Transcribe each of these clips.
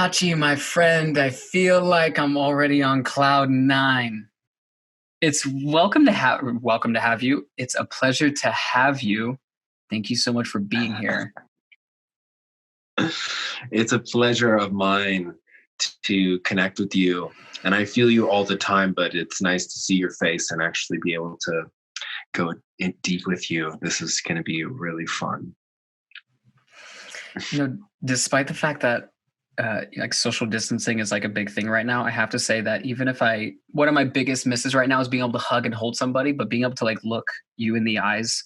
Chachi, my friend, I feel like I'm already on cloud 9. It's welcome to have you. It's a pleasure to have you. Thank you so much for being here. It's a pleasure of mine to connect with you. And I feel you all the time, but it's nice to see your face and actually be able to go in deep with you. This is going to be really fun. Despite the fact that like social distancing is like a big thing right now, I have to say that even if one of my biggest misses right now is being able to hug and hold somebody, but being able to like look you in the eyes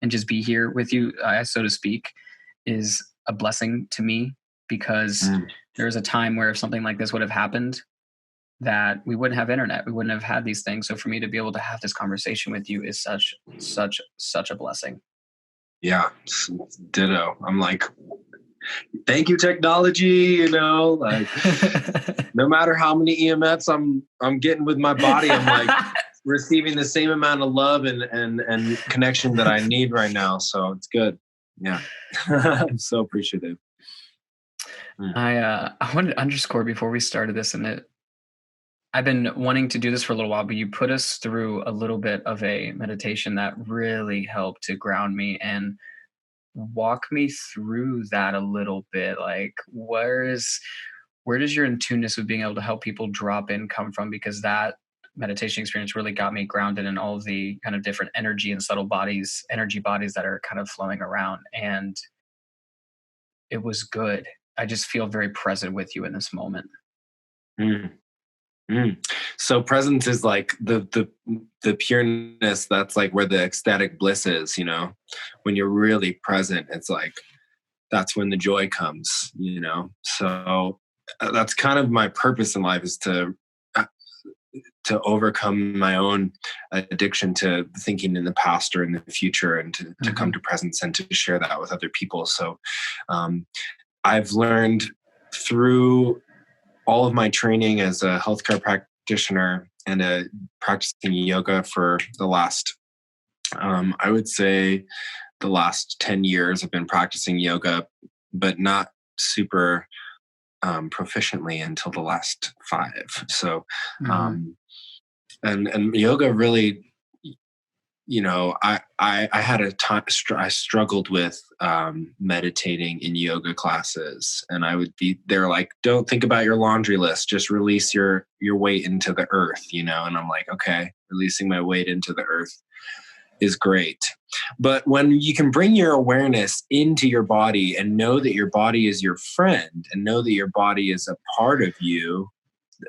and just be here with you, so to speak, is a blessing to me, because there was a time where if something like this would have happened, that we wouldn't have internet, we wouldn't have had these things. So for me to be able to have this conversation with you is such a blessing. Yeah, ditto. I'm like, thank you, technology. Like no matter how many EMFs I'm getting with my body, I'm like receiving the same amount of love and connection that I need right now. So it's good. Yeah, I'm so appreciative. I wanted to underscore before we started this, and I've been wanting to do this for a little while, but you put us through a little bit of a meditation that really helped to ground me and walk me through that a little bit. Like, where does your in-tuneness of being able to help people drop in come from? Because that meditation experience really got me grounded in all of the kind of different energy and subtle energy bodies that are kind of flowing around. And it was good. I just feel very present with you in this moment. So presence is like the pureness. That's like where the ecstatic bliss is, when you're really present, it's like, that's when the joy comes, so that's kind of my purpose in life, is to overcome my own addiction to thinking in the past or in the future, and to come to presence and to share that with other people. So I've learned through all of my training as a healthcare practitioner and practicing yoga for the last, I would say the last 10 years I've been practicing yoga, but not super proficiently until the last 5. So, and yoga really, I had a time, I struggled with meditating in yoga classes, and they're like, don't think about your laundry list, just release your weight into the earth, and I'm like, okay, releasing my weight into the earth is great. But when you can bring your awareness into your body and know that your body is your friend, and know that your body is a part of you,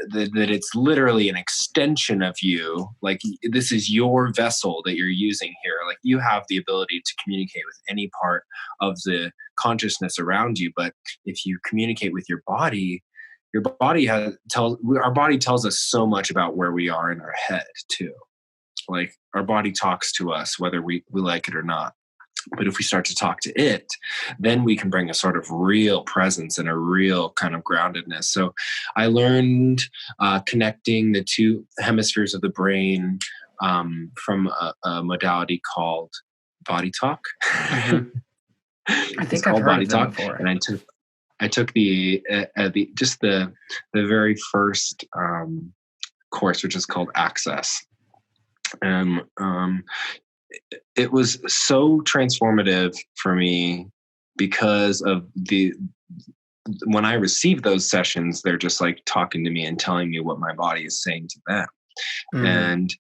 that it's literally an extension of you, like this is your vessel that you're using here. Like you have the ability to communicate with any part of the consciousness around you. But if you communicate with your body our body tells us so much about where we are in our head too. Like our body talks to us whether we like it or not. But if we start to talk to it, then we can bring a sort of real presence and a real kind of groundedness. So I learned connecting the 2 hemispheres of the brain from a modality called body talk. I think I've heard of that before. And I took the very first course, which is called Access. And it was so transformative for me because of when I received those sessions, they're just like talking to me and telling me what my body is saying to them. And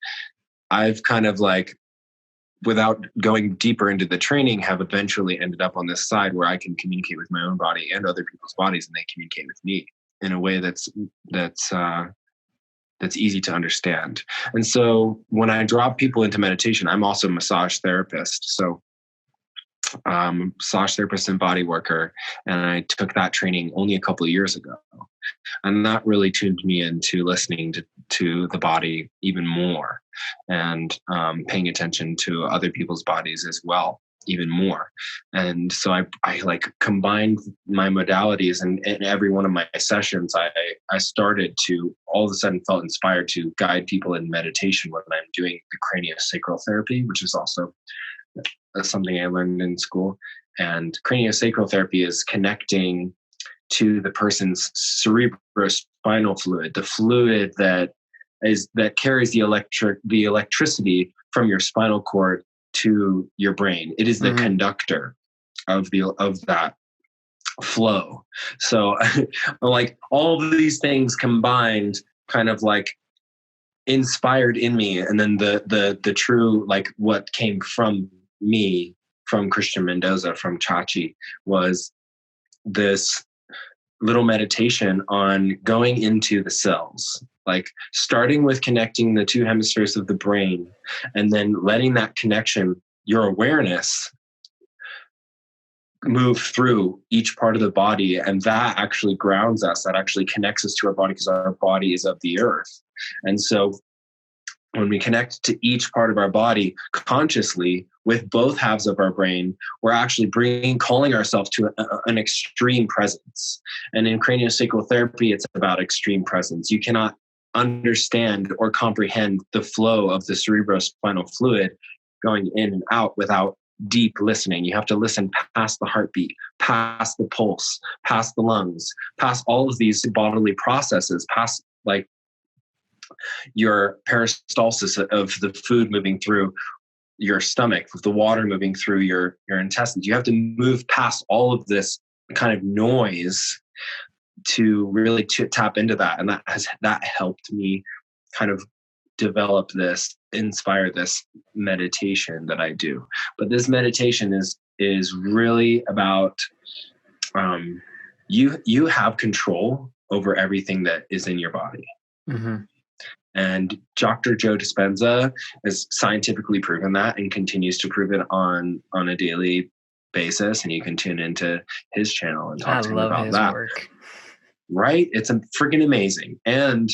I've kind of like, without going deeper into the training, have eventually ended up on this side where I can communicate with my own body and other people's bodies, and they communicate with me in a way that's easy to understand. And so when I drop people into meditation, I'm also a massage therapist. So massage therapist and body worker. And I took that training only a couple of years ago. And that really tuned me into listening to the body even more, and paying attention to other people's bodies as well, even more. And so I like combined my modalities, and in every one of my sessions, I started to all of a sudden felt inspired to guide people in meditation when I'm doing the craniosacral therapy, which is also something I learned in school. And craniosacral therapy is connecting to the person's cerebrospinal fluid, the fluid that carries the electricity from your spinal cord to your brain. It is the conductor of that flow. So like all of these things combined kind of like inspired in me. And then the true, like what came from me, from Christian Mendoza, from Chachi, was this little meditation on going into the cells, like starting with connecting the two hemispheres of the brain, and then letting that connection, your awareness, move through each part of the body. And that actually grounds us. That actually connects us to our body, because our body is of the earth. And so when we connect to each part of our body consciously with both halves of our brain, we're actually calling ourselves to an extreme presence. And in craniosacral therapy, it's about extreme presence. You cannot understand or comprehend the flow of the cerebrospinal fluid going in and out without deep listening. You have to listen past the heartbeat, past the pulse, past the lungs, past all of these bodily processes, past like your peristalsis of the food moving through your stomach, with the water moving through your intestines. You have to move past all of this kind of noise to really tap into that. And that helped me kind of inspire this meditation that I do. But this meditation is really about you have control over everything that is in your body. And Dr. Joe Dispenza has scientifically proven that, and continues to prove it on a daily basis. And you can tune into his channel and talk to him about that. Work. Right? It's freaking amazing. And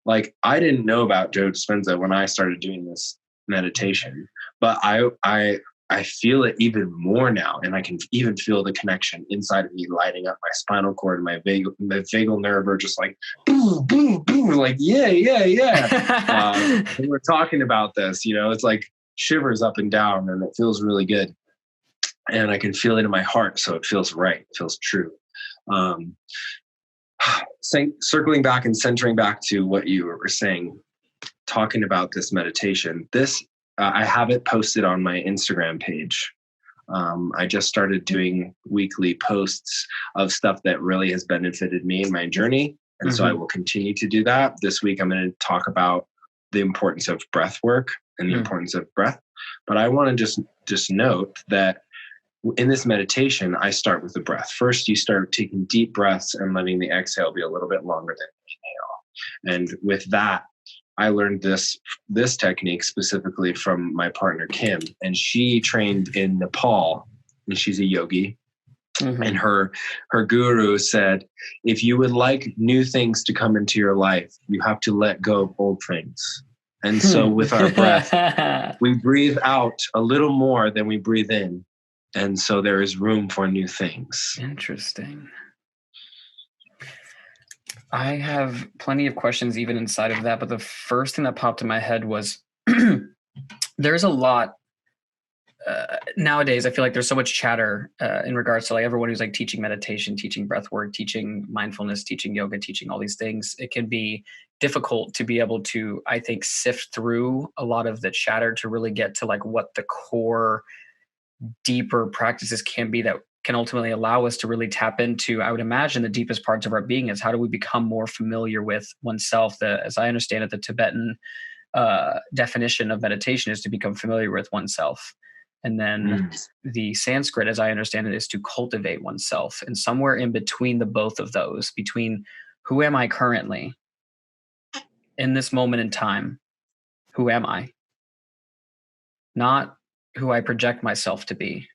like, I didn't know about Joe Dispenza when I started doing this meditation, but I feel it even more now. And I can even feel the connection inside of me, lighting up my spinal cord, and my vagal nerve are just like, boom, boom, boom, like, yeah. And we're talking about this, it's like shivers up and down, and it feels really good. And I can feel it in my heart. So it feels right. It feels true. Circling back and centering back to what you were saying, talking about this meditation, I have it posted on my Instagram page. I just started doing weekly posts of stuff that really has benefited me in my journey. And so I will continue to do that. This week, I'm going to talk about the importance of breath work and the importance of breath. But I want to just note that in this meditation, I start with the breath. First, you start taking deep breaths and letting the exhale be a little bit longer than the inhale. And with that, I learned this technique specifically from my partner, Kim, and she trained in Nepal, and she's a yogi. And her guru said, if you would like new things to come into your life, you have to let go of old things. And so with our breath, we breathe out a little more than we breathe in. And so there is room for new things. Interesting. I have plenty of questions even inside of that, but the first thing that popped in my head was there's a lot nowadays. I feel like there's so much chatter in regards to like everyone who's like teaching meditation, teaching breath work, teaching mindfulness, teaching yoga, teaching all these things. It can be difficult to be able to, I think, sift through a lot of the chatter to really get to like what the core deeper practices can be that can ultimately allow us to really tap into, I would imagine, the deepest parts of our being. Is how do we become more familiar with oneself? As I understand it, the Tibetan definition of meditation is to become familiar with oneself. And then the Sanskrit, as I understand it, is to cultivate oneself. And somewhere in between the both of those, between who am I currently in this moment in time, who am I? Not who I project myself to be,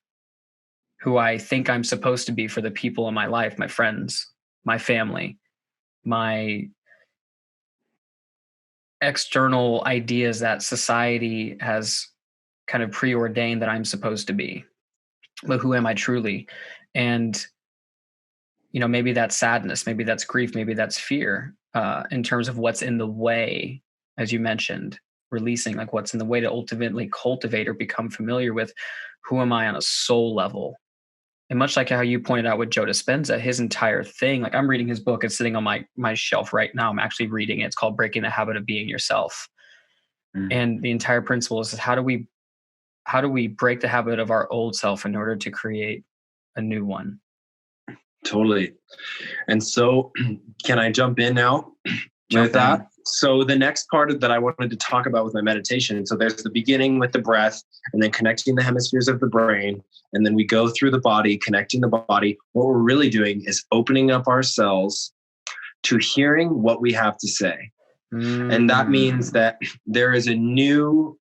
who I think I'm supposed to be for the people in my life, my friends, my family, my external ideas that society has kind of preordained that I'm supposed to be. But who am I truly? And, maybe that's sadness, maybe that's grief, maybe that's fear, in terms of what's in the way, as you mentioned, releasing like what's in the way to ultimately cultivate or become familiar with who am I on a soul level. And much like how you pointed out with Joe Dispenza, his entire thing, like I'm reading his book, it's sitting on my shelf right now. I'm actually reading it. It's called Breaking the Habit of Being Yourself. Mm. And the entire principle is how do we break the habit of our old self in order to create a new one? Totally. And so can I jump in now with Jump that? in. So the next part that I wanted to talk about with my meditation. So there's the beginning with the breath and then connecting the hemispheres of the brain. And then we go through the body, connecting the body. What we're really doing is opening up ourselves to hearing what we have to say. And that means that there is a new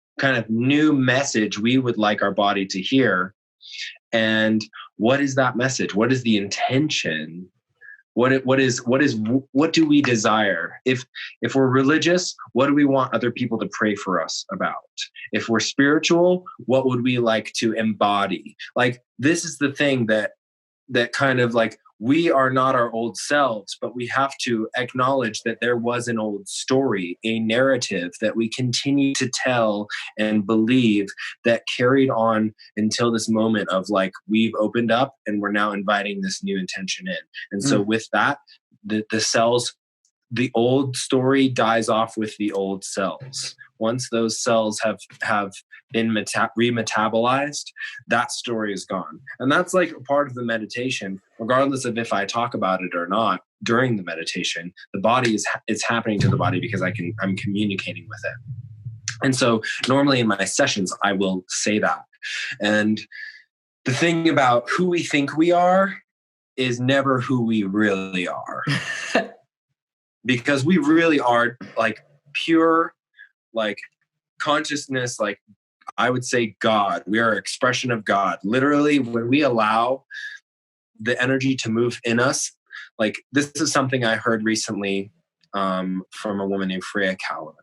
message we would like our body to hear. And what is that message? What is the intention? What do we desire? If we're religious, what do we want other people to pray for us about? If we're spiritual, what would we like to embody? Like, this is the thing that kind of like, we are not our old selves, but we have to acknowledge that there was an old story, a narrative that we continue to tell and believe that carried on until this moment of like, we've opened up and we're now inviting this new intention in. And so with that, the cells, the old story dies off with the old cells. Once those cells have been remetabolized, that story is gone. And that's like a part of the meditation, regardless of if I talk about it or not during the meditation. The body it's happening to the body because I'm communicating with it. And so normally in my sessions, I will say that. And the thing about who we think we are is never who we really are. Because we really are like pure, like consciousness, like I would say God. We are an expression of God. Literally, when we allow the energy to move in us, like this is something I heard recently from a woman named Freya Callan.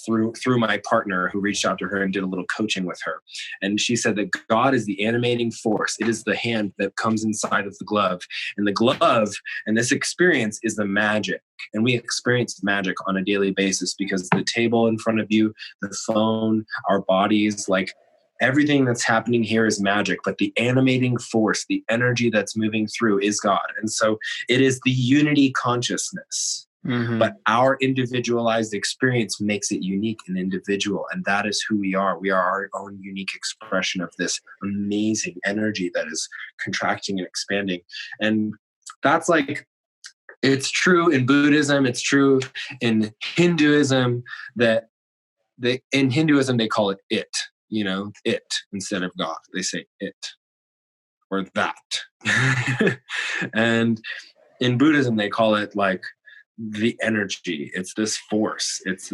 Through my partner who reached out to her and did a little coaching with her. And she said that God is the animating force. It is the hand that comes inside of the glove. And the glove and this experience is the magic. And we experience magic on a daily basis because the table in front of you, the phone, our bodies, like everything that's happening here is magic. But the animating force, the energy that's moving through is God. And so it is the unity consciousness. But our individualized experience makes it unique and individual. And that is who we are. We are our own unique expression of this amazing energy that is contracting and expanding. And that's like, it's true in Buddhism. It's true in Hinduism that in Hinduism, they call it it, it instead of God. They say it or that. And in Buddhism, they call it like, the energy. It's this force that's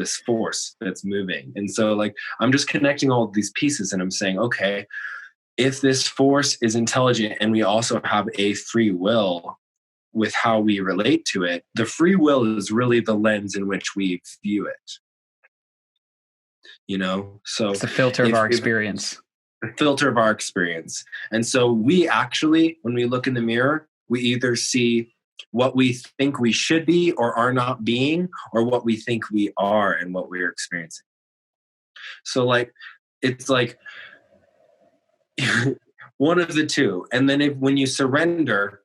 moving. And so like I'm just connecting all of these pieces and I'm saying, okay, if this force is intelligent and we also have a free will with how we relate to it, the free will is really the lens in which we view it. So it's the filter of our experience. The filter of our experience. And so we actually, when we look in the mirror, we either see what we think we should be or are not being, or what we think we are and what we're experiencing. So like, it's like one of the two. And then when you surrender,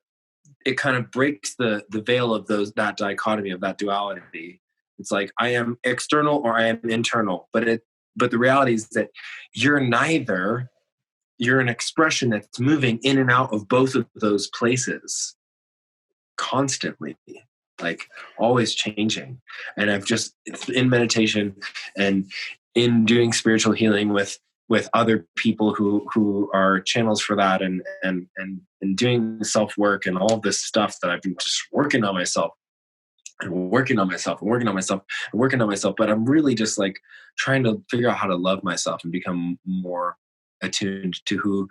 it kind of breaks the veil of that dichotomy, of that duality. It's like, I am external or I am internal, but the reality is that you're neither. You're an expression that's moving in and out of both of those places constantly, like always changing. And I've just in meditation and in doing spiritual healing with other people who are channels for that and doing self-work and all of this stuff that I've been just working on myself. But I'm really just like trying to figure out how to love myself and become more attuned to who,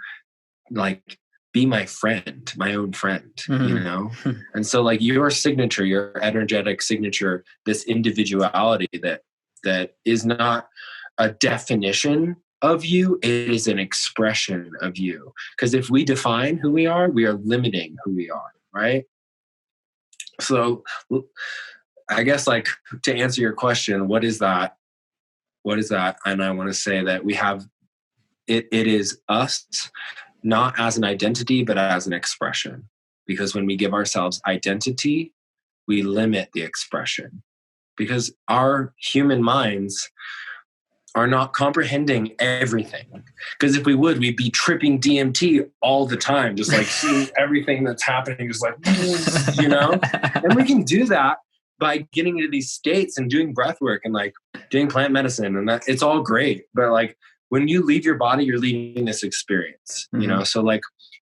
like, be my friend, my own friend, And so like your signature, your energetic signature, this individuality that is not a definition of you, it is an expression of you. Because if we define who we are limiting who we are, right? So I guess like to answer your question, what is that? And I want to say that we have, it is us not as an identity, but as an expression. Because when we give ourselves identity, we limit the expression. Because our human minds are not comprehending everything. Because if we would, we'd be tripping DMT all the time, just like seeing everything that's happening, just like, you know? And we can do that by getting into these states and doing breath work and like doing plant medicine. And that it's all great. But like when you leave your body, you're leaving this experience, you know? So like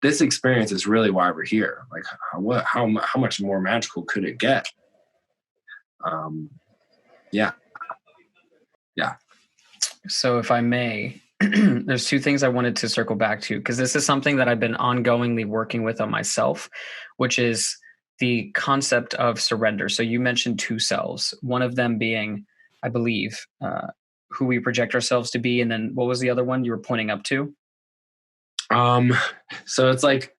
this experience is really why we're here. Like how much more magical could it get? Yeah. So if I may, there's two things I wanted to circle back to, because this is something that I've been ongoingly working with on myself, which is the concept of surrender. So you mentioned two selves, one of them being, I believe, who we project ourselves to be. And then what was the other one you were pointing up to? So it's like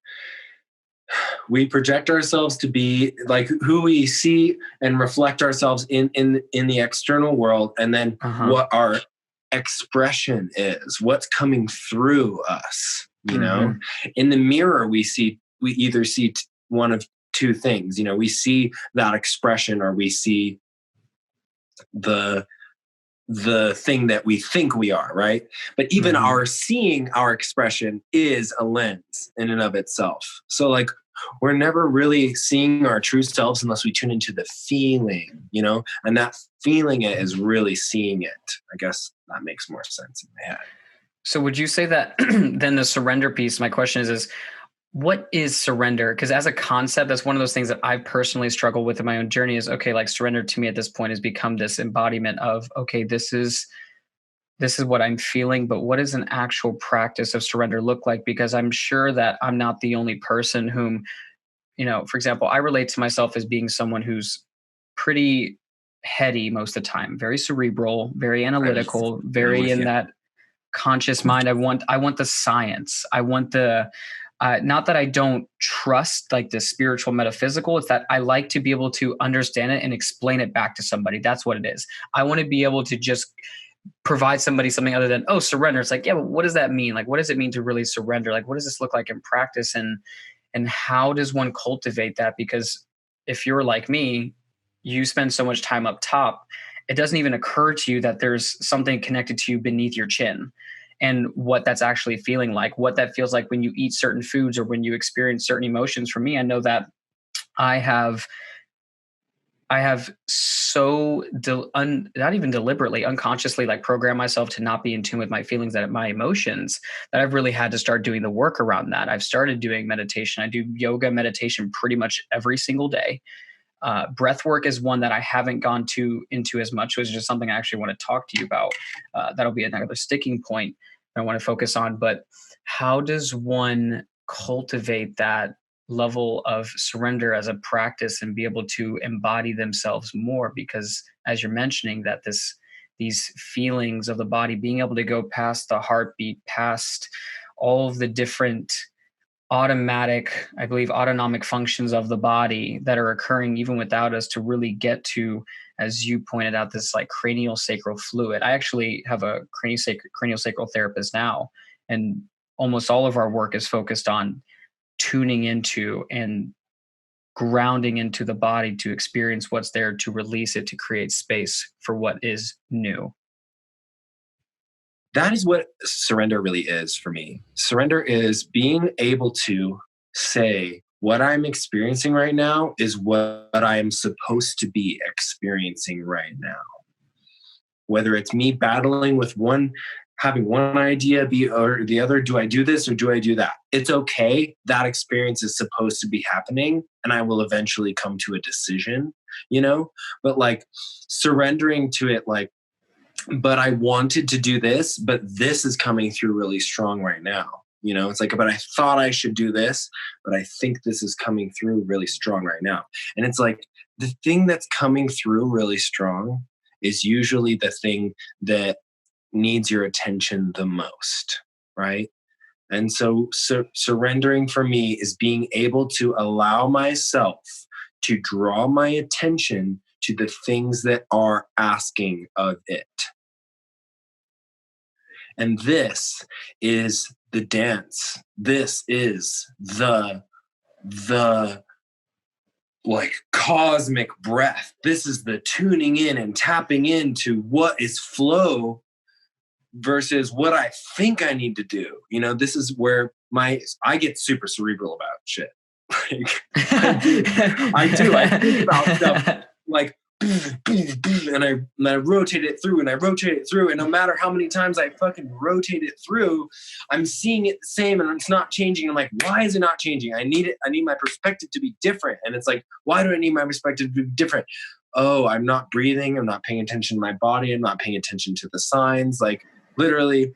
we project ourselves to be like who we see and reflect ourselves in the external world, and then what our expression is, what's coming through us. You know, in the mirror, we either see one of two things. You know, we see that expression, or we see the thing that we think we are, right? But even our seeing our expression is a lens in and of itself. So like we're never really seeing our true selves unless we tune into the feeling, you know, and that feeling it is really seeing it. I guess that makes more sense in my head. So would you say that then the surrender piece, my question is what is surrender? Because as a concept, that's one of those things that I personally struggle with in my own journey is, okay, like surrender to me at this point has become this embodiment of, okay, this is what I'm feeling, but what does an actual practice of surrender look like? Because I'm sure that I'm not the only person whom, you know, for example, I relate to myself as being someone who's pretty heady most of the time, very cerebral, very analytical, very in that conscious mind. I want the science. I want the, not that I don't trust like the spiritual metaphysical. It's that I like to be able to understand it and explain it back to somebody. That's what it is. I want to be able to just provide somebody something other than, oh, surrender. It's like, yeah, but what does that mean? Like, what does it mean to really surrender? Like, what does this look like in practice? And how does one cultivate that? Because if you're like me, you spend so much time up top, it doesn't even occur to you that there's something connected to you beneath your chin. And what that's actually feeling like, what that feels like when you eat certain foods or when you experience certain emotions. For me, I know that I have so not even deliberately, unconsciously, like program myself to not be in tune with my feelings, that my emotions, that I've really had to start doing the work around that. I've started doing meditation. I do yoga meditation pretty much every single day. Breath work is one that I haven't gone into as much, which is just something I actually want to talk to you about. That'll be another sticking point I want to focus on. But how does one cultivate that level of surrender as a practice and be able to embody themselves more? Because as you're mentioning that these feelings of the body, being able to go past the heartbeat, past all of the different automatic, I believe, autonomic functions of the body that are occurring even without us, to really get to, as you pointed out, this like cranial sacral fluid. I actually have a cranial sacral therapist now, and almost all of our work is focused on tuning into and grounding into the body to experience what's there, to release it, to create space for what is new. That is what surrender really is for me. Surrender is being able to say, what I'm experiencing right now is what I am supposed to be experiencing right now. Whether it's me battling with having one idea be or the other, do I do this or do I do that? It's okay. That experience is supposed to be happening, and I will eventually come to a decision, you know? But like surrendering to it, like, but I wanted to do this, but this is coming through really strong right now. You know, it's like, but I thought I should do this, but I think this is coming through really strong right now. And it's like the thing that's coming through really strong is usually the thing that needs your attention the most, right? And so surrendering for me is being able to allow myself to draw my attention to the things that are asking of it. And this is the dance. This is the like cosmic breath. This is the tuning in and tapping into what is flow versus what I think I need to do. You know, this is where I get super cerebral about shit. Like, I do. I think about stuff like, and I rotate it through and I rotate it through. And no matter how many times I fucking rotate it through, I'm seeing it the same and it's not changing. I'm like, why is it not changing? I need my perspective to be different. And it's like, why do I need my perspective to be different? Oh, I'm not breathing. I'm not paying attention to my body. I'm not paying attention to the signs. Like literally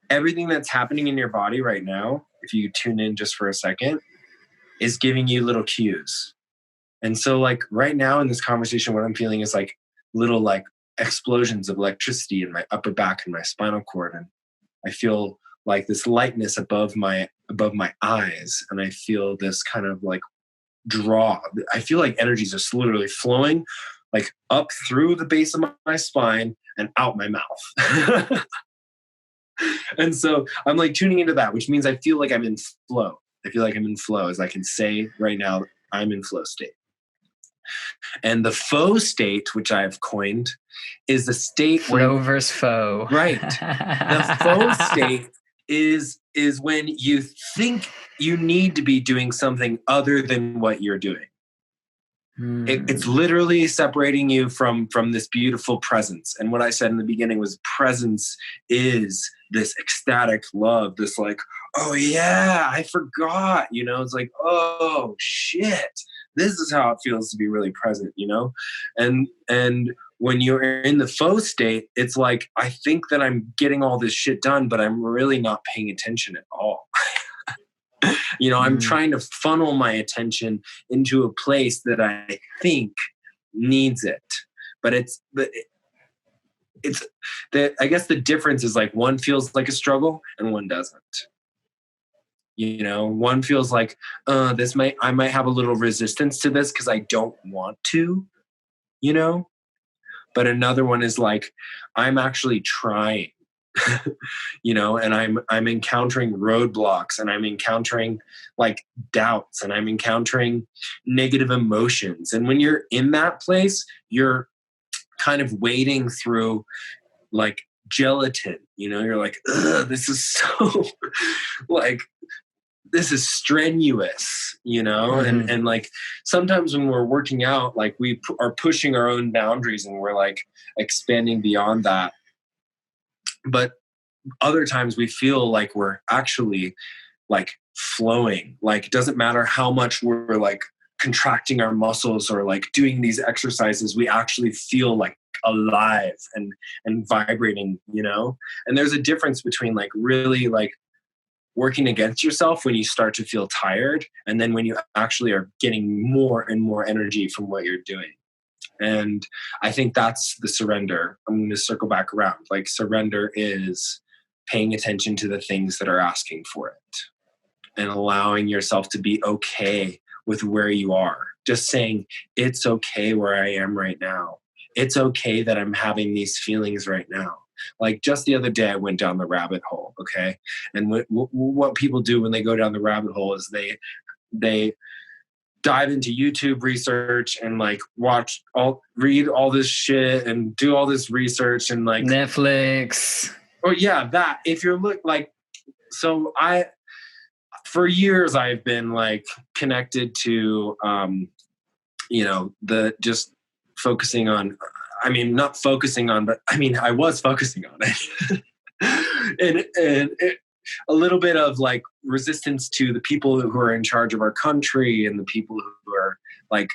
everything that's happening in your body right now, if you tune in just for a second, is giving you little cues. And so like right now in this conversation, what I'm feeling is like little like explosions of electricity in my upper back and my spinal cord. And I feel like this lightness above my eyes. And I feel this kind of like draw. I feel like energy is just literally flowing like up through the base of my spine and out my mouth. And so I'm like tuning into that, which means I feel like I'm in flow. I feel like I'm in flow, as I can say right now, I'm in flow state. And the faux state, which I have coined, is the state where flow versus foe. Right. The faux state is when you think you need to be doing something other than what you're doing. It's literally separating you from this beautiful presence. And what I said in the beginning was presence is this ecstatic love, this like, oh yeah, I forgot, you know, it's like, oh shit, this is how it feels to be really present, you know? And when you're in the faux state, it's like, I think that I'm getting all this shit done, but I'm really not paying attention at all. You know, I'm trying to funnel my attention into a place that I think needs it. But I guess the difference is like one feels like a struggle and one doesn't. You know, one feels like I might have a little resistance to this because I don't want to, you know. But another one is like, I'm actually trying. You know, and I'm encountering roadblocks and I'm encountering like doubts and I'm encountering negative emotions. And when you're in that place, you're kind of wading through like gelatin, you know, you're like, ugh, this is so like, this is strenuous, you know? And like sometimes when we're working out, like we are pushing our own boundaries and we're like expanding beyond that. But other times we feel like we're actually like flowing. Like it doesn't matter how much we're like contracting our muscles or like doing these exercises, we actually feel like alive and vibrating, you know? And there's a difference between like really like working against yourself when you start to feel tired and then when you actually are getting more and more energy from what you're doing. And I think that's the surrender. I'm going to circle back around. Like surrender is paying attention to the things that are asking for it and allowing yourself to be okay with where you are. Just saying, it's okay where I am right now. It's okay that I'm having these feelings right now. Like just the other day, I went down the rabbit hole, okay? And what people do when they go down the rabbit hole is they dive into YouTube research and like read all this shit and do all this research and like Netflix. Oh yeah, that. If you're for years I've been like connected to, you know, just focusing on. I mean, not focusing on, but I mean, I was focusing on it, and a little bit of like resistance to the people who are in charge of our country and the people who are like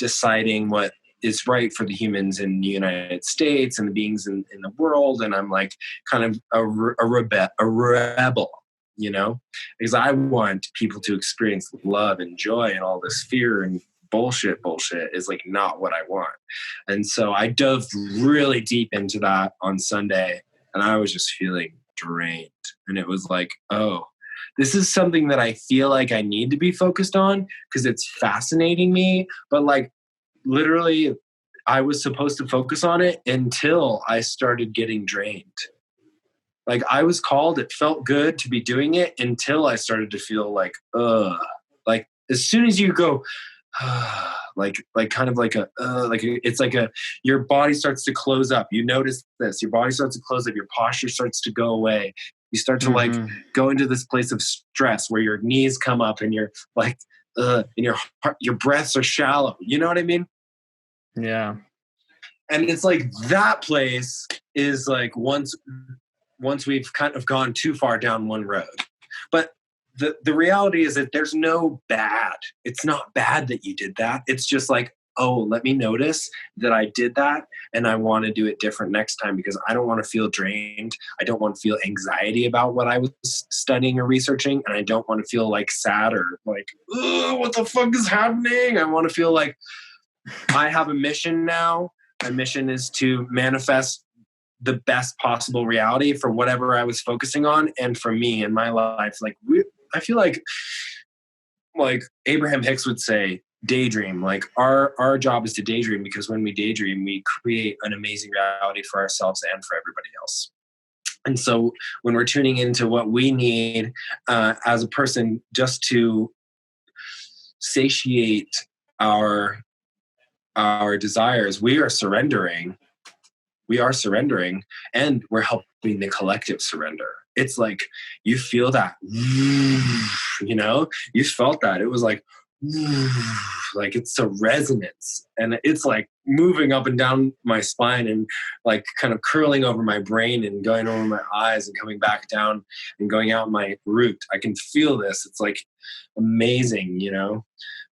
deciding what is right for the humans in the United States and the beings in the world. And I'm like kind of a rebel, you know, because I want people to experience love and joy, and all this fear and bullshit is like not what I want. And so I dove really deep into that on Sunday, and I was just feeling drained. And it was like, oh, this is something that I feel like I need to be focused on because it's fascinating me. But like literally I was supposed to focus on it until I started getting drained. Like I was called, it felt good to be doing it until I started to feel like, like as soon as you go, like kind of like it's like your body starts to close up. You notice this, your body starts to close up, your posture starts to go away. You start to like go into this place of stress where your knees come up and you're like, and your heart, your breaths are shallow. You know what I mean? Yeah. And it's like that place is like once we've kind of gone too far down one road. But the reality is that there's no bad. It's not bad that you did that. It's just like, oh, let me notice that I did that and I want to do it different next time because I don't want to feel drained. I don't want to feel anxiety about what I was studying or researching. And I don't want to feel like sad or like, oh, what the fuck is happening? I want to feel like I have a mission now. My mission is to manifest the best possible reality for whatever I was focusing on and for me in my life. Like I feel like Abraham Hicks would say, daydream. Like our job is to daydream because when we daydream, we create an amazing reality for ourselves and for everybody else. And so when we're tuning into what we need as a person just to satiate our desires, we are surrendering and we're helping the collective surrender. It's like you feel that, you know, you felt that. It was like it's a resonance and it's like moving up and down my spine and like kind of curling over my brain and going over my eyes and coming back down and going out my root. I can feel this. It's like amazing, you know.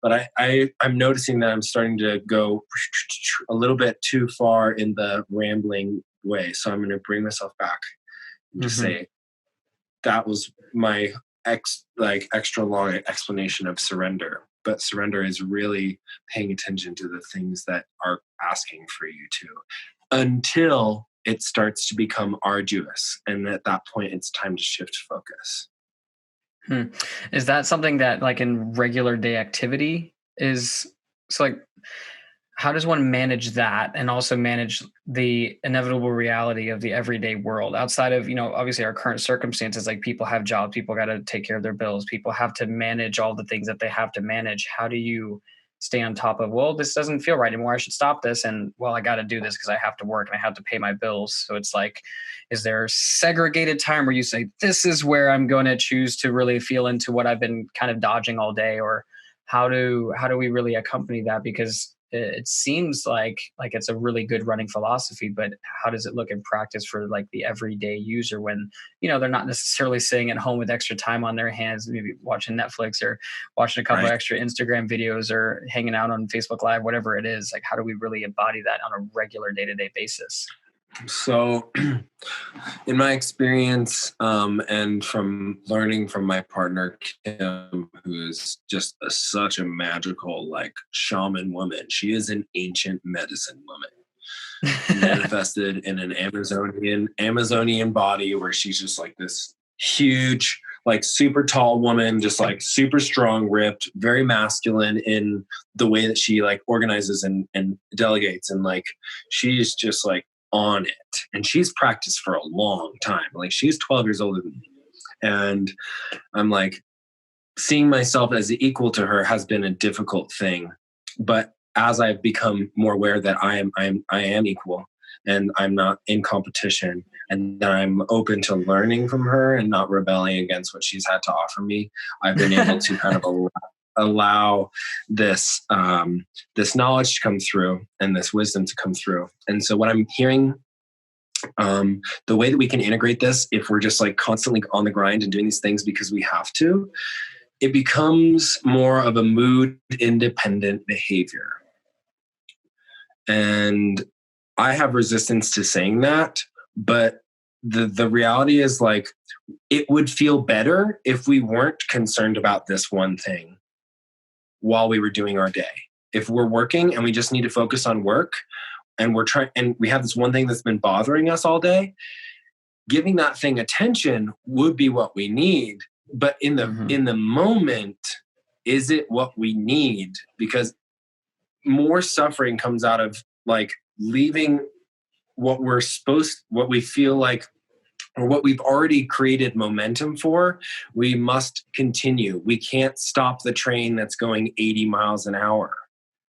But I'm noticing that I'm starting to go a little bit too far in the rambling way. So I'm going to bring myself back and just say that was my extra long explanation of surrender. But surrender is really paying attention to the things that are asking for you to, until it starts to become arduous. And at that point, it's time to shift focus. Is that something that like in regular day activity is so like how does one manage that and also manage the inevitable reality of the everyday world outside of, you know, obviously our current circumstances, like people have jobs, people got to take care of their bills, people have to manage all the things that they have to manage. How do you stay on top of, well, this doesn't feel right anymore, I should stop this, and well, I got to do this because I have to work and I have to pay my bills. So it's like, is there segregated time where you say, this is where I'm going to choose to really feel into what I've been kind of dodging all day? Or how do we really accompany that? Because it seems like it's a really good running philosophy, but how does it look in practice for like the everyday user when, you know, they're not necessarily sitting at home with extra time on their hands, maybe watching Netflix or watching a couple of extra Instagram videos or hanging out on Facebook Live, whatever it is. Like, how do we really embody that on a regular day-to-day basis? So in my experience, and from learning from my partner, Kim, who is just such a magical, like shaman woman, she is an ancient medicine woman manifested in an Amazonian body where she's just like this huge, like super tall woman, just like super strong, ripped, very masculine in the way that she like organizes and delegates. And like, she's just like, on it, and she's practiced for a long time. Like she's 12 years older than me, and I'm like, seeing myself as equal to her has been a difficult thing. But as I've become more aware that I am equal and I'm not in competition, and that I'm open to learning from her and not rebelling against what she's had to offer me, I've been able to kind of allow this this knowledge to come through and this wisdom to come through. And so what I'm hearing, the way that we can integrate this, if we're just like constantly on the grind and doing these things because we have to, it becomes more of a mood independent behavior. And I have resistance to saying that, but the reality is like, it would feel better if we weren't concerned about this one thing while we were doing our day. If we're working and we just need to focus on work and we have this one thing that's been bothering us all day, giving that thing attention would be what we need. But in the moment, is it what we need? Because more suffering comes out of like leaving what we feel like or what we've already created momentum for, we must continue. We can't stop the train that's going 80 miles an hour.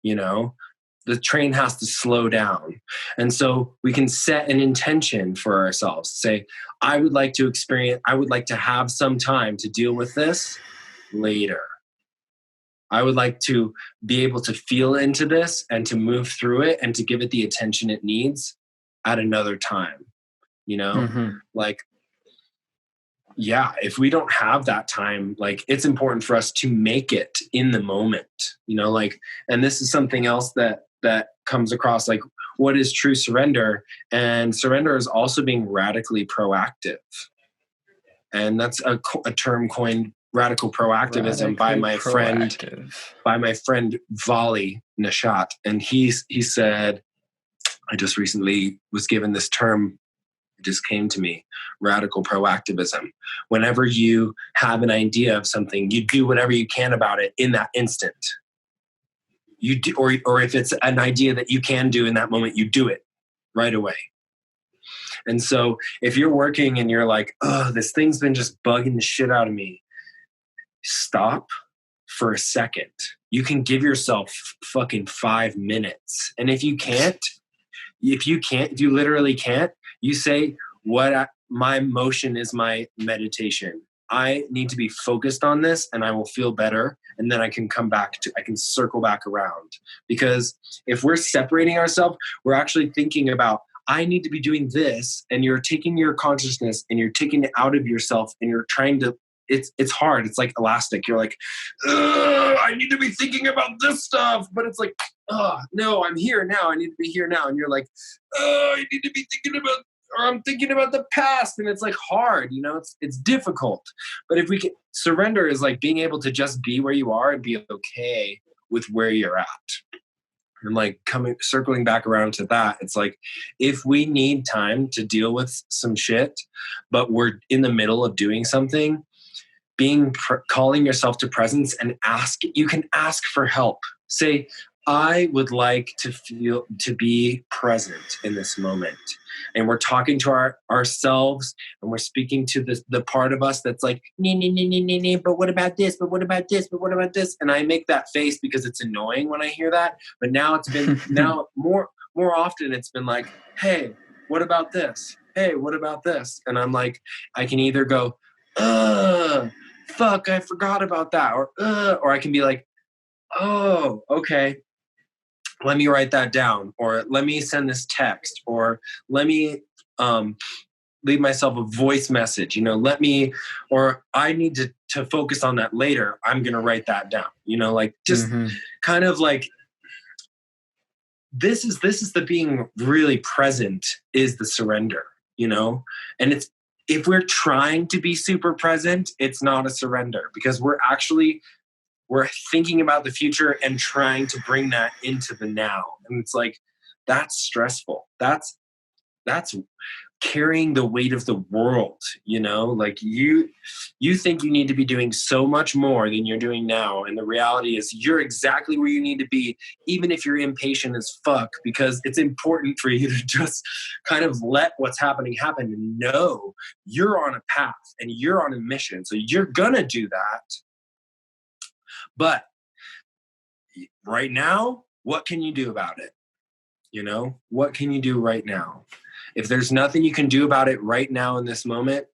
You know, the train has to slow down. And so we can set an intention for ourselves. Say, I would like to have some time to deal with this later. I would like to be able to feel into this and to move through it and to give it the attention it needs at another time. You know, like, yeah, if we don't have that time, like, it's important for us to make it in the moment, you know, like, and this is something else that comes across, like, what is true surrender? And surrender is also being radically proactive. And that's a term coined, radical proactivism, by my friend Vali Nishat. And he said, I just recently was given this term, it just came to me, radical proactivism. Whenever you have an idea of something, you do whatever you can about it in that instant. You do, or if it's an idea that you can do in that moment, you do it right away. And so if you're working and you're like, oh, this thing's been just bugging the shit out of me, stop for a second. You can give yourself fucking 5 minutes. And if you literally can't, you say, my motion is my meditation. I need to be focused on this and I will feel better. And then I can I can circle back around. Because if we're separating ourselves, we're actually thinking about, I need to be doing this. And you're taking your consciousness and you're taking it out of yourself and you're trying to, it's hard. It's like elastic. You're like, I need to be thinking about this stuff. But it's like, no, I'm here now. I need to be here now. And you're like, I need to be thinking about, or I'm thinking about the past. And it's like hard, you know, it's difficult. But if we can, surrender is like being able to just be where you are and be okay with where you're at. And like circling back around to that, it's like, if we need time to deal with some shit, but we're in the middle of doing something, calling yourself to presence and you can ask for help. Say, I would like to be present in this moment. And we're talking to ourselves and we're speaking to the part of us that's like, but what about this? But what about this? But what about this? And I make that face because it's annoying when I hear that. But now it's been, more often it's been like, hey, what about this? Hey, what about this? And I'm like, I can either go, fuck, I forgot about that. Or I can be like, oh, okay, let me write that down, or let me send this text, or let me leave myself a voice message, you know, or I need to focus on that later. I'm going to write that down, you know, like just kind of like, this is the being really present is the surrender, you know, and if we're trying to be super present, it's not a surrender because we're thinking about the future and trying to bring that into the now. And it's like, that's stressful. That's carrying the weight of the world, you know, like you think you need to be doing so much more than you're doing now. And the reality is you're exactly where you need to be, even if you're impatient as fuck, because it's important for you to just kind of let what's happening happen and know you're on a path and you're on a mission. So you're gonna do that. But right now, what can you do about it? You know, what can you do right now? If there's nothing you can do about it right now in this moment,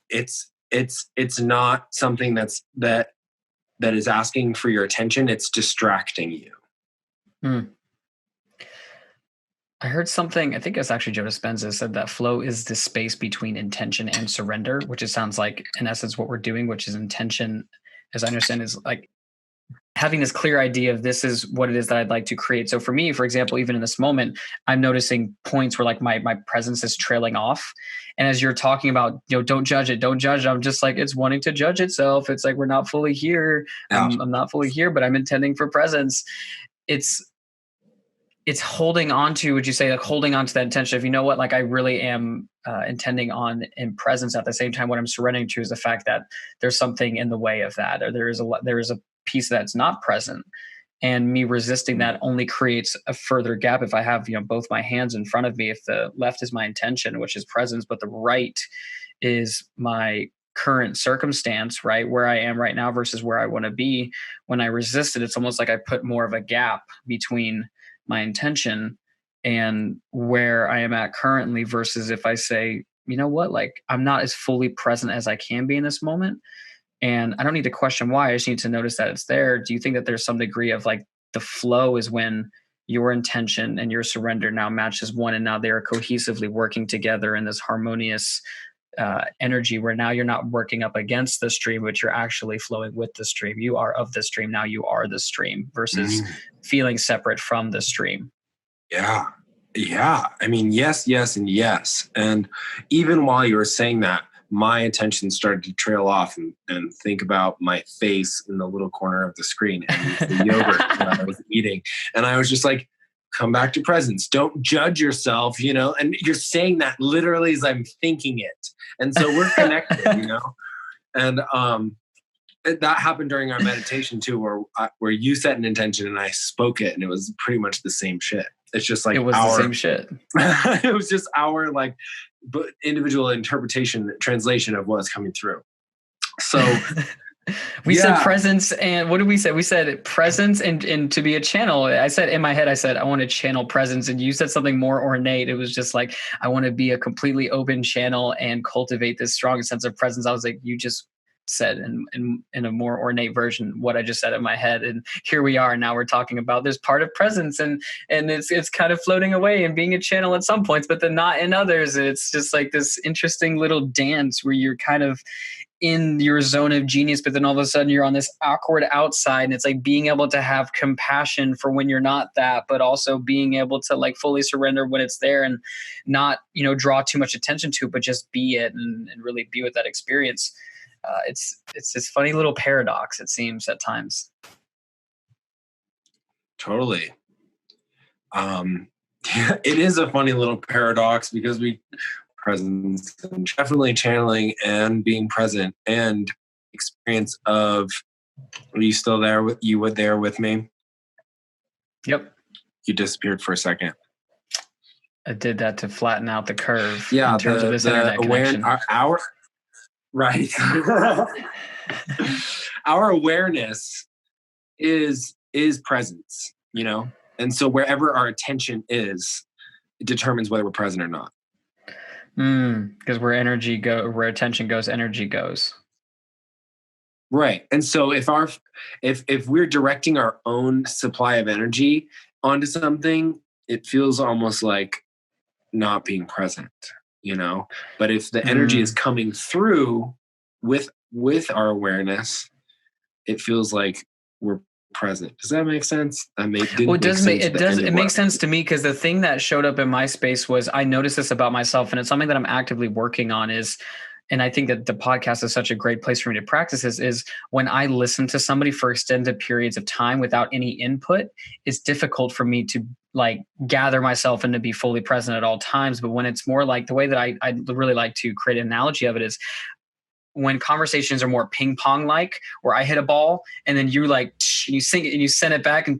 it's not something that is asking for your attention. It's distracting you. I heard something, I think it's actually Joe Dispenza said that flow is the space between intention and surrender, which it sounds like in essence what we're doing, which is intention, as I understand, is like having this clear idea of this is what it is that I'd like to create. So for me, for example, even in this moment, I'm noticing points where like my presence is trailing off. And as you're talking about, you know, don't judge it. I'm just like, it's wanting to judge itself. It's like, we're not fully here. I'm not fully here, but I'm intending for presence. It's holding on to, would you say, like holding on to that intention of, you know what, like I really am intending on in presence. At the same time, what I'm surrendering to is the fact that there's something in the way of that, or there is a piece that's not present. and me resisting that only creates a further gap. If I have, both my hands in front of me, if the left is my intention, which is presence, but the right is my current circumstance, right, where I am right now versus where I want to be, when I resist it, it's almost like I put more of a gap between my intention and where I am at currently, versus if I say, you know what, like, I'm not as fully present as I can be in this moment, and I don't need to question why. I just need to notice that it's there. Do you think that there's some degree of like the flow is when your intention and your surrender now matches one, and now they are cohesively working together in this harmonious energy, where now you're not working up against the stream, but you're actually flowing with the stream. You are of the stream. Now you are the stream versus feeling separate from the stream. Yeah. Yeah. I mean, yes, yes, and yes. And even while you were saying that, my attention started to trail off and think about my face in the little corner of the screen and the yogurt that I was eating. And I was just like, come back to presence. Don't judge yourself, and you're saying that literally as I'm thinking it. And so we're connected, And that happened during our meditation too, where you set an intention and I spoke it, and it was pretty much the same shit. It's just like it was the same shit. It was just our individual interpretation, translation of what's coming through. So we said presence, and what did we say? We said presence and to be a channel. I said in my head, I want to channel presence, and you said something more ornate. It was just like, I want to be a completely open channel and cultivate this strong sense of presence. I was like, you just said in a more ornate version what I just said in my head, and here we are. Now we're talking about this part of presence, and it's kind of floating away and being a channel at some points, but then not in others. It's just like this interesting little dance where you're kind of in your zone of genius, but then all of a sudden you're on this awkward outside, and it's like being able to have compassion for when you're not that, but also being able to like fully surrender when it's there and not, draw too much attention to it, but just be it and really be with that experience. It's this funny little paradox, it seems, at times. Totally. It is a funny little paradox because presence and definitely channeling and being present and experience of, are you still there? You were there with me? Yep. You disappeared for a second. I did that to flatten out the curve. Yeah, in terms of this internet connection. Right. Our awareness is presence, and so wherever our attention is, it determines whether we're present or not. Because where attention goes, energy goes. Right. And so if we're directing our own supply of energy onto something, it feels almost like not being present, But if the energy is coming through with our awareness, it feels like we're present. Does that make sense? It makes sense to me, because the thing that showed up in my space was, I noticed this about myself, and it's something that I'm actively working on, and I think that the podcast is such a great place for me to practice this, is when I listen to somebody for extended periods of time without any input, it's difficult for me to like gather myself and to be fully present at all times. But when it's more like, the way that I really like to create an analogy of it is, when conversations are more ping pong like, where I hit a ball and then you like, and you sing it and you send it back, and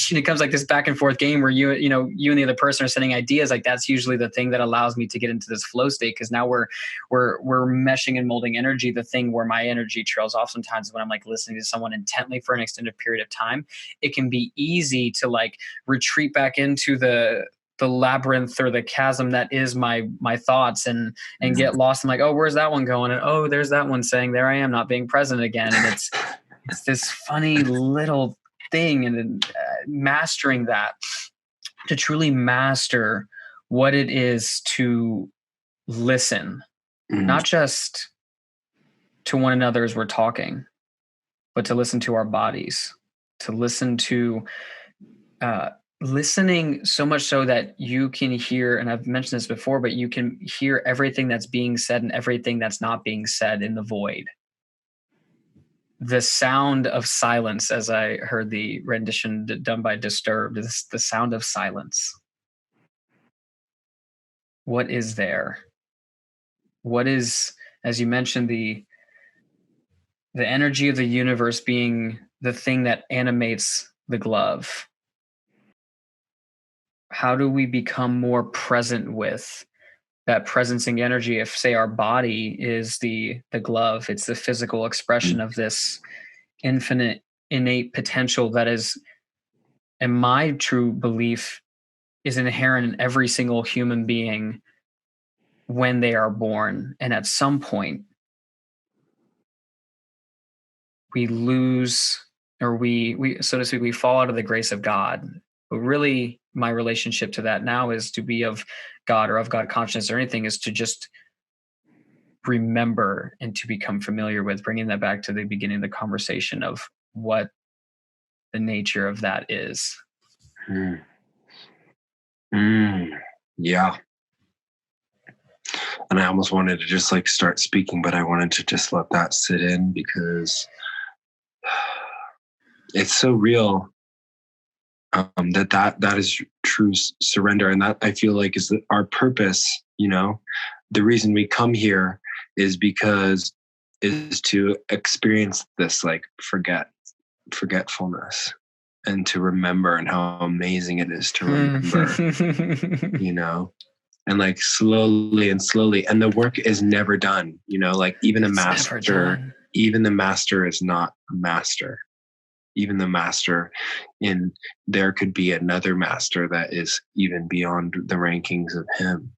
it comes like this back and forth game where you and the other person are sending ideas. Like, that's usually the thing that allows me to get into this flow state, because now we're meshing and molding energy. The thing where my energy trails off sometimes when I'm like listening to someone intently for an extended period of time, it can be easy to like retreat back into the labyrinth or the chasm that is my thoughts, and get lost. I'm like, oh, where's that one going? And oh, there's that one saying, there I am not being present again. And it's this funny little thing. And mastering that, to truly master what it is to listen, not just to one another as we're talking, but to listen to our bodies, to listen to, listening so much so that you can hear, and I've mentioned this before, but you can hear everything that's being said and everything that's not being said in the void. The sound of silence, as I heard the rendition done by Disturbed, is the sound of silence. What is there? What is, as you mentioned, the energy of the universe being the thing that animates the glove? How do we become more present with that presencing energy? If, say, our body is the glove, it's the physical expression of this infinite innate potential that is, in my true belief, is inherent in every single human being when they are born. And at some point, we lose, or we so to speak, we fall out of the grace of God. But really, my relationship to that now is to be of God, or of God consciousness, or anything, is to just remember and to become familiar with, bringing that back to the beginning of the conversation of what the nature of that is. Yeah. And I almost wanted to just like start speaking, but I wanted to just let that sit in, because it's so real. That is true surrender, and that I feel like is our purpose. The reason we come here is to experience this like forgetfulness, and to remember, and how amazing it is to remember. And like slowly, and the work is never done. Like even the master is not a master. Even the master there could be another master that is even beyond the rankings of him,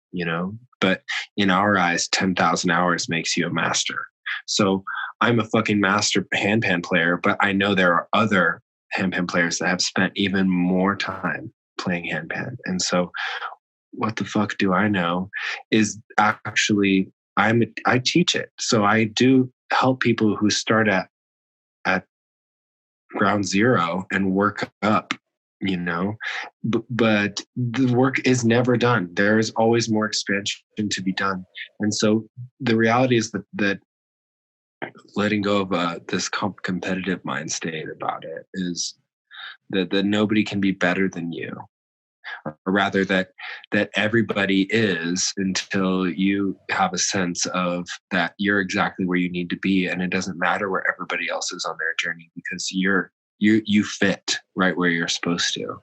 but in our eyes, 10,000 hours makes you a master. So I'm a fucking master handpan player, but I know there are other handpan players that have spent even more time playing handpan. And so what the fuck do I know is actually I teach it. So I do help people who start at ground zero and work up, but the work is never done. There is always more expansion to be done. And so the reality is that letting go of this competitive mind state about it is that nobody can be better than you, or rather that everybody is, until you have a sense of that you're exactly where you need to be, and it doesn't matter where everybody else is on their journey, because you fit right where you're supposed to.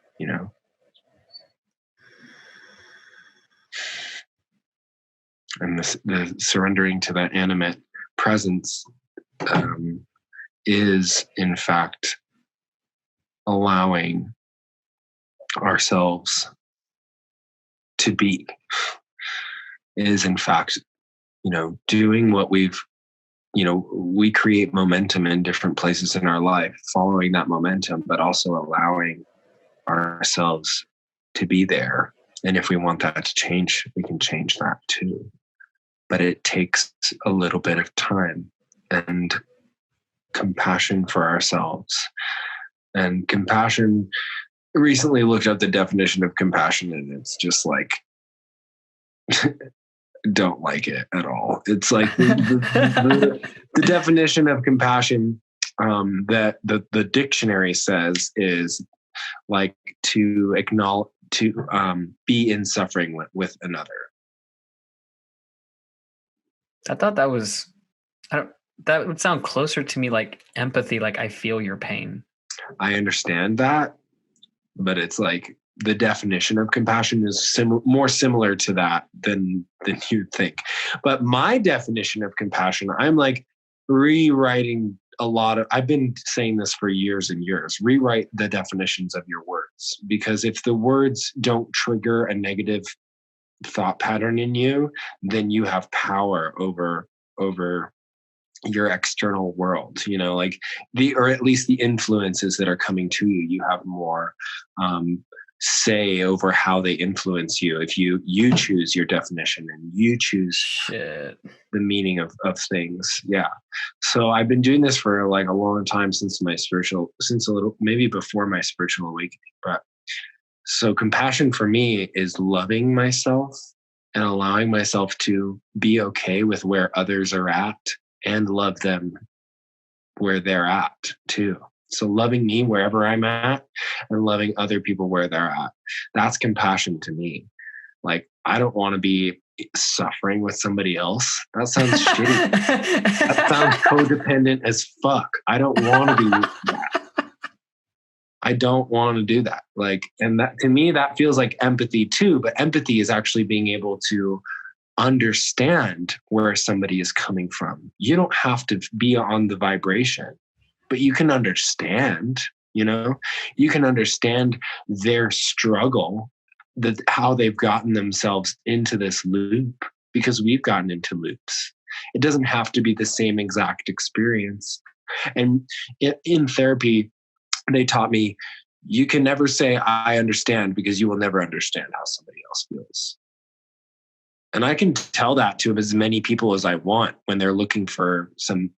And the surrendering to that animate presence is in fact allowing ourselves to be, is in fact doing what we create momentum in different places in our life, following that momentum, but also allowing ourselves to be there. And if we want that to change, we can change that too. But it takes a little bit of time and compassion for ourselves. And compassion, recently looked up the definition of compassion, and it's just like, don't like it at all. It's like the definition of compassion that the dictionary says is like to acknowledge, to be in suffering with another. I thought that was, that would sound closer to me like empathy, like I feel your pain. I understand that, but it's like the definition of compassion is more similar to that than you'd think. But my definition of compassion, I'm like rewriting a lot of, I've been saying this for years and years, rewrite the definitions of your words, because if the words don't trigger a negative thought pattern in you, then you have power over your external world, like or at least the influences that are coming to you. You have more say over how they influence you if you choose your definition and you choose the meaning of things. Yeah. So I've been doing this for like a long time, since maybe before my spiritual awakening. But so compassion for me is loving myself and allowing myself to be okay with where others are at, and love them where they're at too. So loving me wherever I'm at, and loving other people where they're at. That's compassion to me. Like, I don't want to be suffering with somebody else. That sounds shitty. That sounds codependent as fuck. I don't want to be that. I don't want to do that. Like, and that to me, that feels like empathy too. But empathy is actually being able to understand where somebody is coming from. You don't have to be on the vibration, but you can understand, you can understand their struggle, that how they've gotten themselves into this loop, because we've gotten into loops. It doesn't have to be the same exact experience. And in therapy, they taught me, you can never say, I understand, because you will never understand how somebody else feels. And I can tell that to as many people as I want when they're looking for some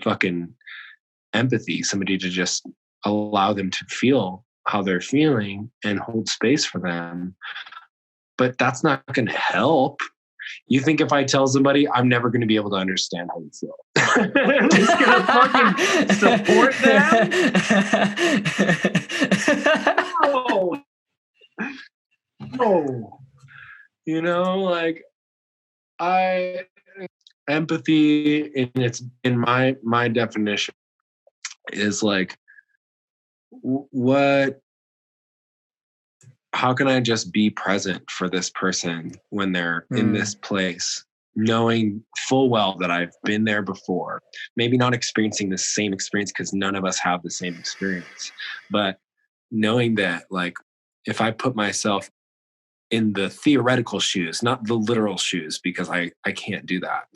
fucking empathy, somebody to just allow them to feel how they're feeling and hold space for them. But that's not going to help. You think if I tell somebody I'm never going to be able to understand how you feel, I'm just going to fucking support them? No. Like empathy in my definition is like, how can I just be present for this person when they're in this place, knowing full well that I've been there before, maybe not experiencing the same experience, because none of us have the same experience, but knowing that, like, if I put myself in the theoretical shoes, not the literal shoes, because I can't do that.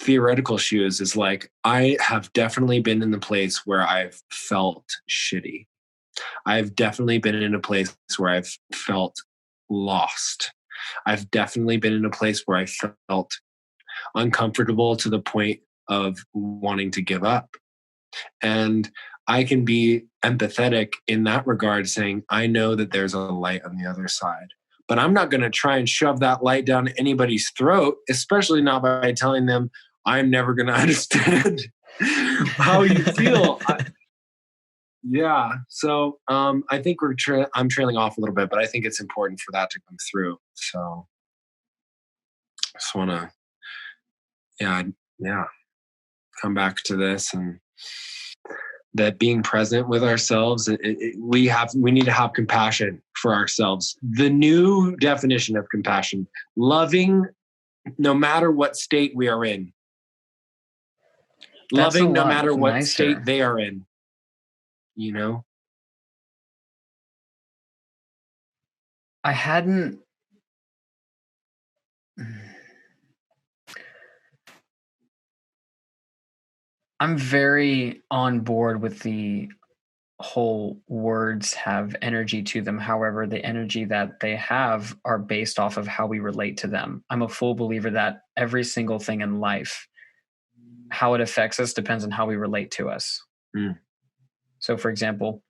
Theoretical shoes is like, I have definitely been in the place where I've felt shitty. I've definitely been in a place where I've felt lost. I've definitely been in a place where I felt uncomfortable to the point of wanting to give up. And I can be empathetic in that regard, saying, I know that there's a light on the other side, but I'm not going to try and shove that light down anybody's throat, especially not by telling them I'm never going to understand how you feel. Yeah. So I think I'm trailing off a little bit, but I think it's important for that to come through. So I just want to, come back to this, and that being present with ourselves, we need to have compassion for ourselves. The new definition of compassion: loving no matter what state we are in. That's Loving no matter what nicer. state they are in. I hadn't. I'm very on board with the whole words have energy to them. However, the energy that they have are based off of how we relate to them. I'm a full believer that every single thing in life, how it affects us depends on how we relate to us. So, for example,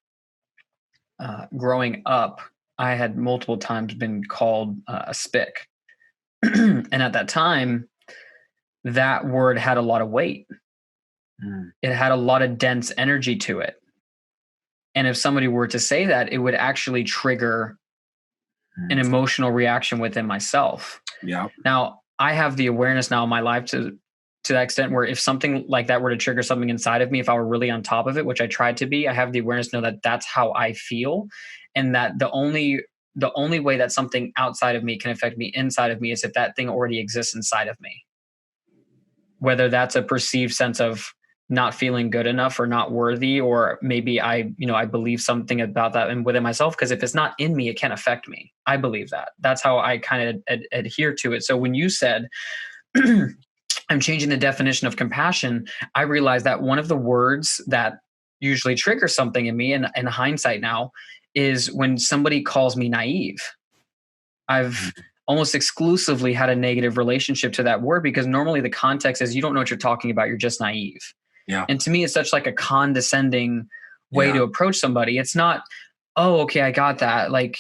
growing up, I had multiple times been called a spick. And at that time, that word had a lot of weight. It had a lot of dense energy to it. And if somebody were to say that, it would actually trigger an emotional reaction within myself. Yeah. Now, I have the awareness now in my life to that extent where if something like that were to trigger something inside of me, if I were really on top of it, which I tried to be, I have the awareness to know that that's how I feel. And that the only way that something outside of me can affect me inside of me is if that thing already exists inside of me. Whether that's a perceived sense of not feeling good enough or not worthy, or maybe I believe something about that and within myself, because if it's not in me, it can't affect me. I believe that. That's how I kind of adhere to it. So when you said, I'm changing the definition of compassion, I realized that one of the words that usually triggers something in me, and in hindsight now, is when somebody calls me naive. I've almost exclusively had a negative relationship to that word, because normally the context is you don't know what you're talking about. You're just naive. Yeah. And to me, it's such like a condescending way to approach somebody. It's not, oh, okay, I got that. Like,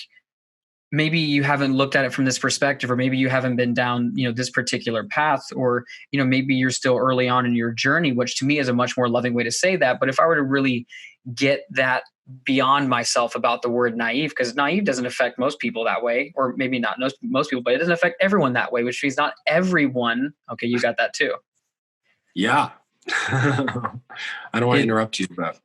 maybe you haven't looked at it from this perspective, or maybe you haven't been down, this particular path, or, maybe you're still early on in your journey, which to me is a much more loving way to say that. But if I were to really get that beyond myself about the word naive, because naive doesn't affect most people that way, or maybe not most people, but it doesn't affect everyone that way, which means not everyone. Okay. You got that too. Yeah. I don't want to interrupt you, but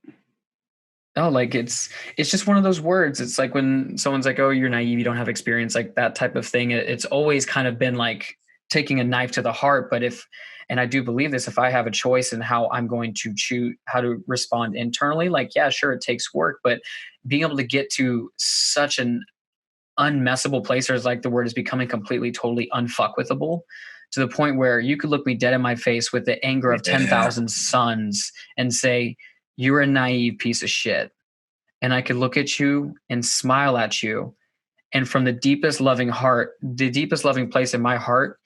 Oh, like it's just one of those words. It's like when someone's like, "Oh, you're naive, you don't have experience," like that type of thing. It's always kind of been like taking a knife to the heart. But if, and I do believe this, if I have a choice in how I'm going to choose how to respond internally, like yeah, sure, it takes work, but being able to get to such an unmessable place, or as like the word is becoming completely, totally unfuckwithable, to the point where you could look me dead in my face with the anger of Yeah. 10,000 suns and say, "You're a naive piece of shit." And I could look at you and smile at you. And from the deepest loving heart, the deepest loving place in my heart,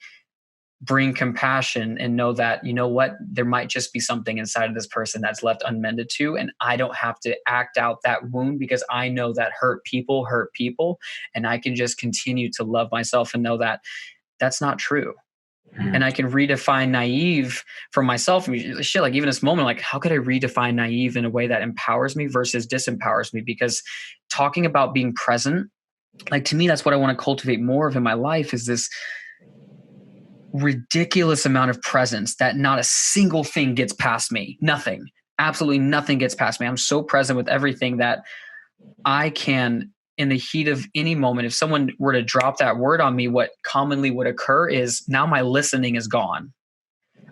bring compassion and know that, you know what, there might just be something inside of this person that's left unmended too. And I don't have to act out that wound, because I know that hurt people hurt people. And I can just continue to love myself and know that that's not true. And I can redefine naive for myself. Shit, like even this moment, like how could I redefine naive in a way that empowers me versus disempowers me? Because talking about being present, like to me, that's what I want to cultivate more of in my life, is this ridiculous amount of presence that not a single thing gets past me. Nothing, absolutely nothing gets past me. I'm so present with everything that I can, in the heat of any moment, if someone were to drop that word on me, what commonly would occur is now my listening is gone.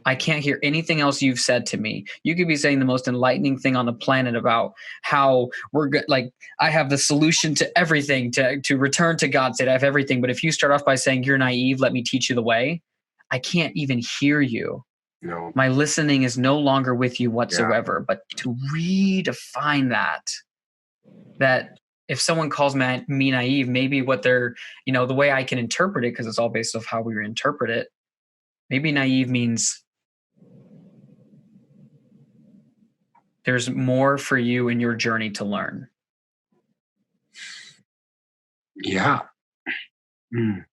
I can't hear anything else you've said to me. You could be saying the most enlightening thing on the planet about how we're good. Like I have the solution to everything, to return to God state. I have everything. But if you start off by saying you're naive, let me teach you the way, I can't even hear you. No. My listening is no longer with you Yeah. whatsoever. But to redefine that if someone calls me naive, maybe what they're, the way I can interpret it, because it's all based off how we interpret it, maybe naive means there's more for you in your journey to learn. Yeah. Mm.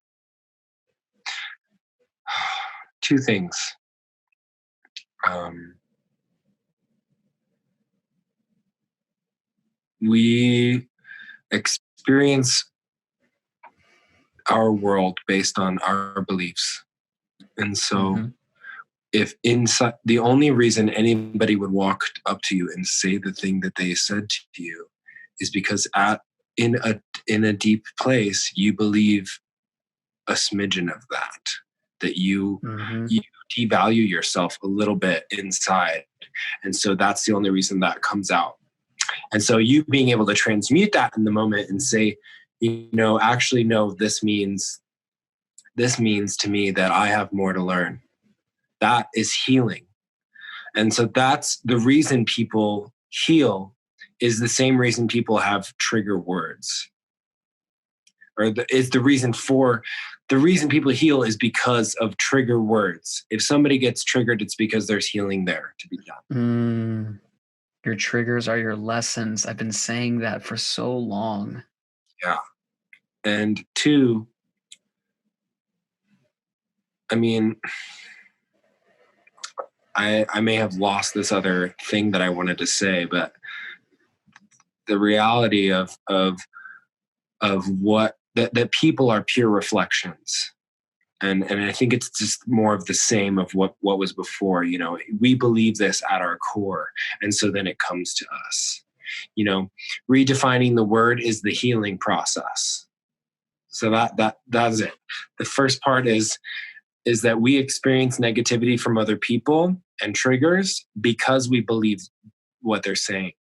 Two things. We experience our world based on our beliefs. And so Mm-hmm. if inside, the only reason anybody would walk up to you and say the thing that they said to you is because in a deep place you believe a smidgen of that you Mm-hmm. you devalue yourself a little bit inside, and so that's the only reason that comes out. And so you being able to transmute that in the moment and say, actually no, this means to me that I have more to learn, that is healing. And so that's the reason people heal, is the same reason people have trigger words, or is the reason people heal is because of trigger words. If somebody gets triggered, it's because there's healing there to be done. Your triggers are your lessons. I've been saying that for so long. Yeah. And two, I mean, I may have lost this other thing that I wanted to say, but the reality of what that people are pure reflections. And I think it's just more of the same of what was before. We believe this at our core, and so then it comes to us. Redefining the word is the healing process. So that's it. The first part is that we experience negativity from other people and triggers because we believe what they're saying.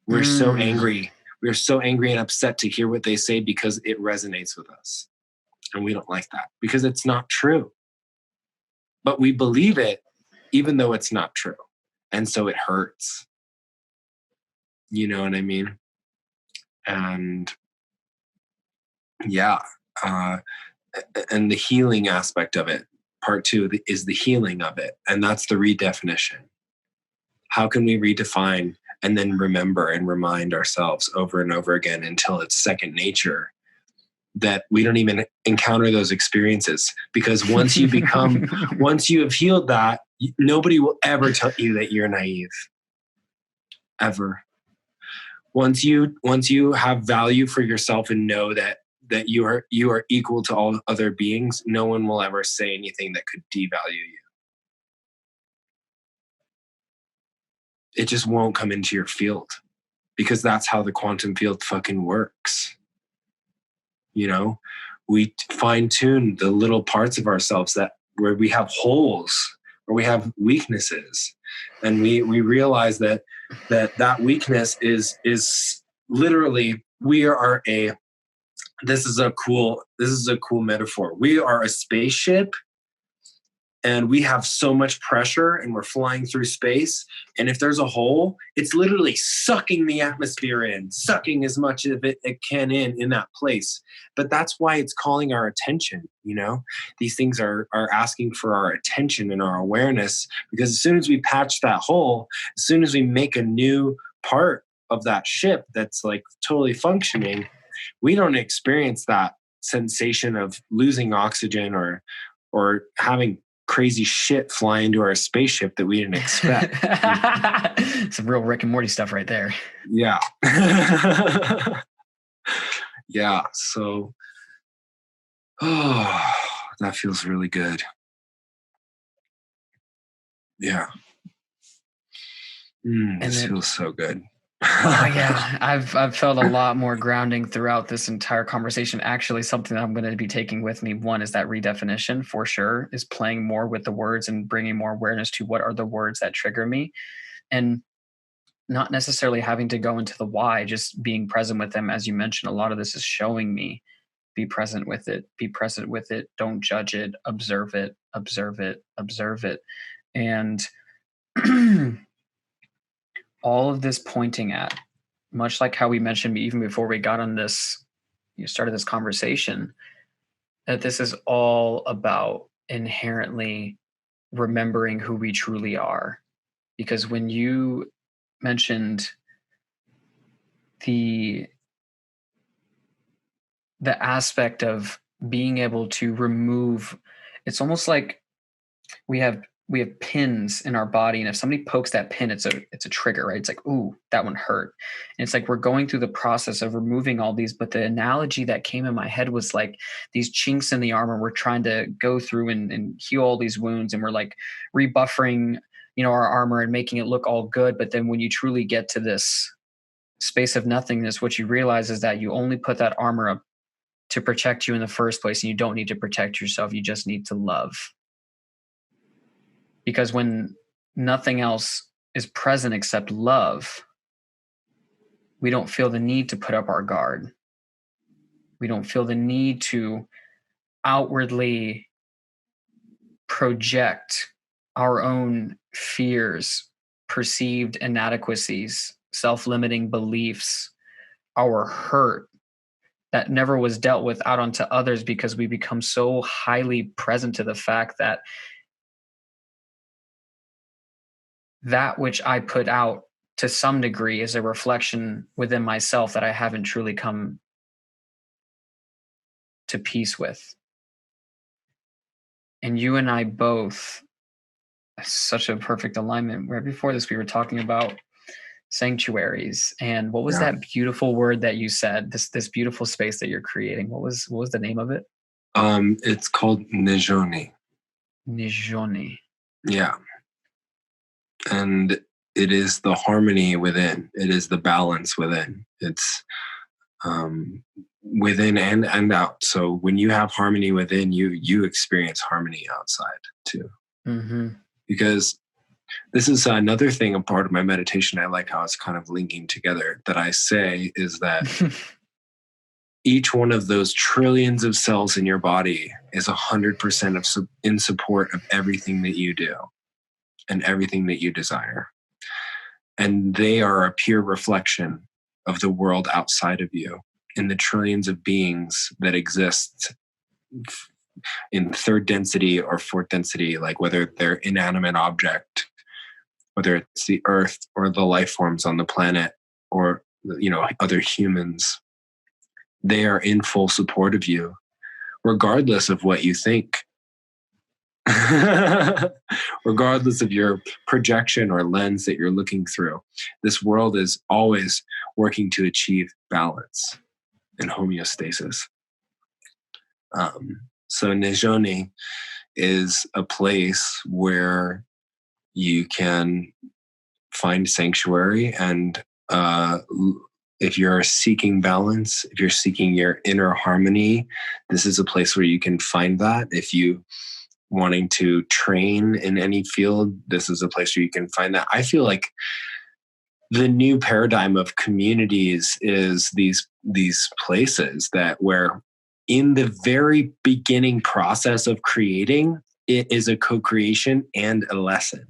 We're so angry. We're so angry and upset to hear what they say because it resonates with us. And we don't like that because it's not true. But we believe it even though it's not true. And so it hurts. You know what I mean? And yeah. And the healing aspect of it, part two, is the healing of it. And that's the redefinition. How can we redefine and then remember and remind ourselves over and over again until it's second nature, that we don't even encounter those experiences? Because once you have healed that, nobody will ever tell you that you're naive. Ever. Once you have value for yourself and know that you are equal to all other beings, no one will ever say anything that could devalue you. It just won't come into your field because that's how the quantum field fucking works. You know, we fine tune the little parts of ourselves that where we have holes or we have weaknesses, and we realize that weakness is literally, we are a, this is a cool metaphor. We are a spaceship, and we have so much pressure, and we're flying through space. And if there's a hole, it's literally sucking the atmosphere in, sucking as much of it can in that place. But that's why it's calling our attention. You know, these things are asking for our attention and our awareness, because as soon as we patch that hole, as soon as we make a new part of that ship that's like totally functioning, we don't experience that sensation of losing oxygen or having crazy shit fly into our spaceship that we didn't expect. Some real Rick and Morty stuff right there. Yeah. Yeah. So, that feels really good. Yeah. This feels so good. Yeah, I've felt a lot more grounding throughout this entire conversation. Actually, something that I'm going to be taking with me, one, is that redefinition for sure, is playing more with the words and bringing more awareness to what are the words that trigger me, and not necessarily having to go into the why, just being present with them. As you mentioned, a lot of this is showing me, be present with it, don't judge it, observe it, and all of this pointing at, much like how we mentioned even before we got on this, you started this conversation, that this is all about inherently remembering who we truly are. Because when you mentioned the aspect of being able to remove, it's almost like we have pins in our body, and if somebody pokes that pin, it's a trigger, right? It's like, ooh, that one hurt. And it's like we're going through the process of removing all these. But the analogy that came in my head was like these chinks in the armor. We're trying to go through and heal all these wounds, and we're like rebuffering, our armor and making it look all good. But then when you truly get to this space of nothingness, what you realize is that you only put that armor up to protect you in the first place, and you don't need to protect yourself. You just need to love. Because when nothing else is present except love, we don't feel the need to put up our guard. We don't feel the need to outwardly project our own fears, perceived inadequacies, self-limiting beliefs, our hurt that never was dealt with out onto others, because we become so highly present to the fact that which I put out to some degree is a reflection within myself that I haven't truly come to peace with. And you and I both, such a perfect alignment. Right before this, we were talking about sanctuaries, and what was that beautiful word that you said? This beautiful space that you're creating. What was the name of it? It's called Nijoni. Nijoni. Yeah. And it is the harmony within. It is the balance within. It's within and out. So when you have harmony within, you experience harmony outside too. Mm-hmm. Because this is another thing, a part of my meditation, I like how it's kind of linking together, that I say is that each one of those trillions of cells in your body is 100% in support of everything that you do and everything that you desire. And they are a pure reflection of the world outside of you, in the trillions of beings that exist in third density or fourth density, like whether they're inanimate object, whether it's the earth or the life forms on the planet, or other humans. They are in full support of you, regardless of what you think. Regardless of your projection or lens that you're looking through. This world is always working to achieve balance and homeostasis. So Nijoni is a place where you can find sanctuary and if you're seeking balance, if you're seeking your inner harmony, this is a place where you can find that. If you wanting to train in any field, this is a place where you can find that. I feel like the new paradigm of communities is these places that where in the very beginning process of creating, it is a co-creation and a lesson.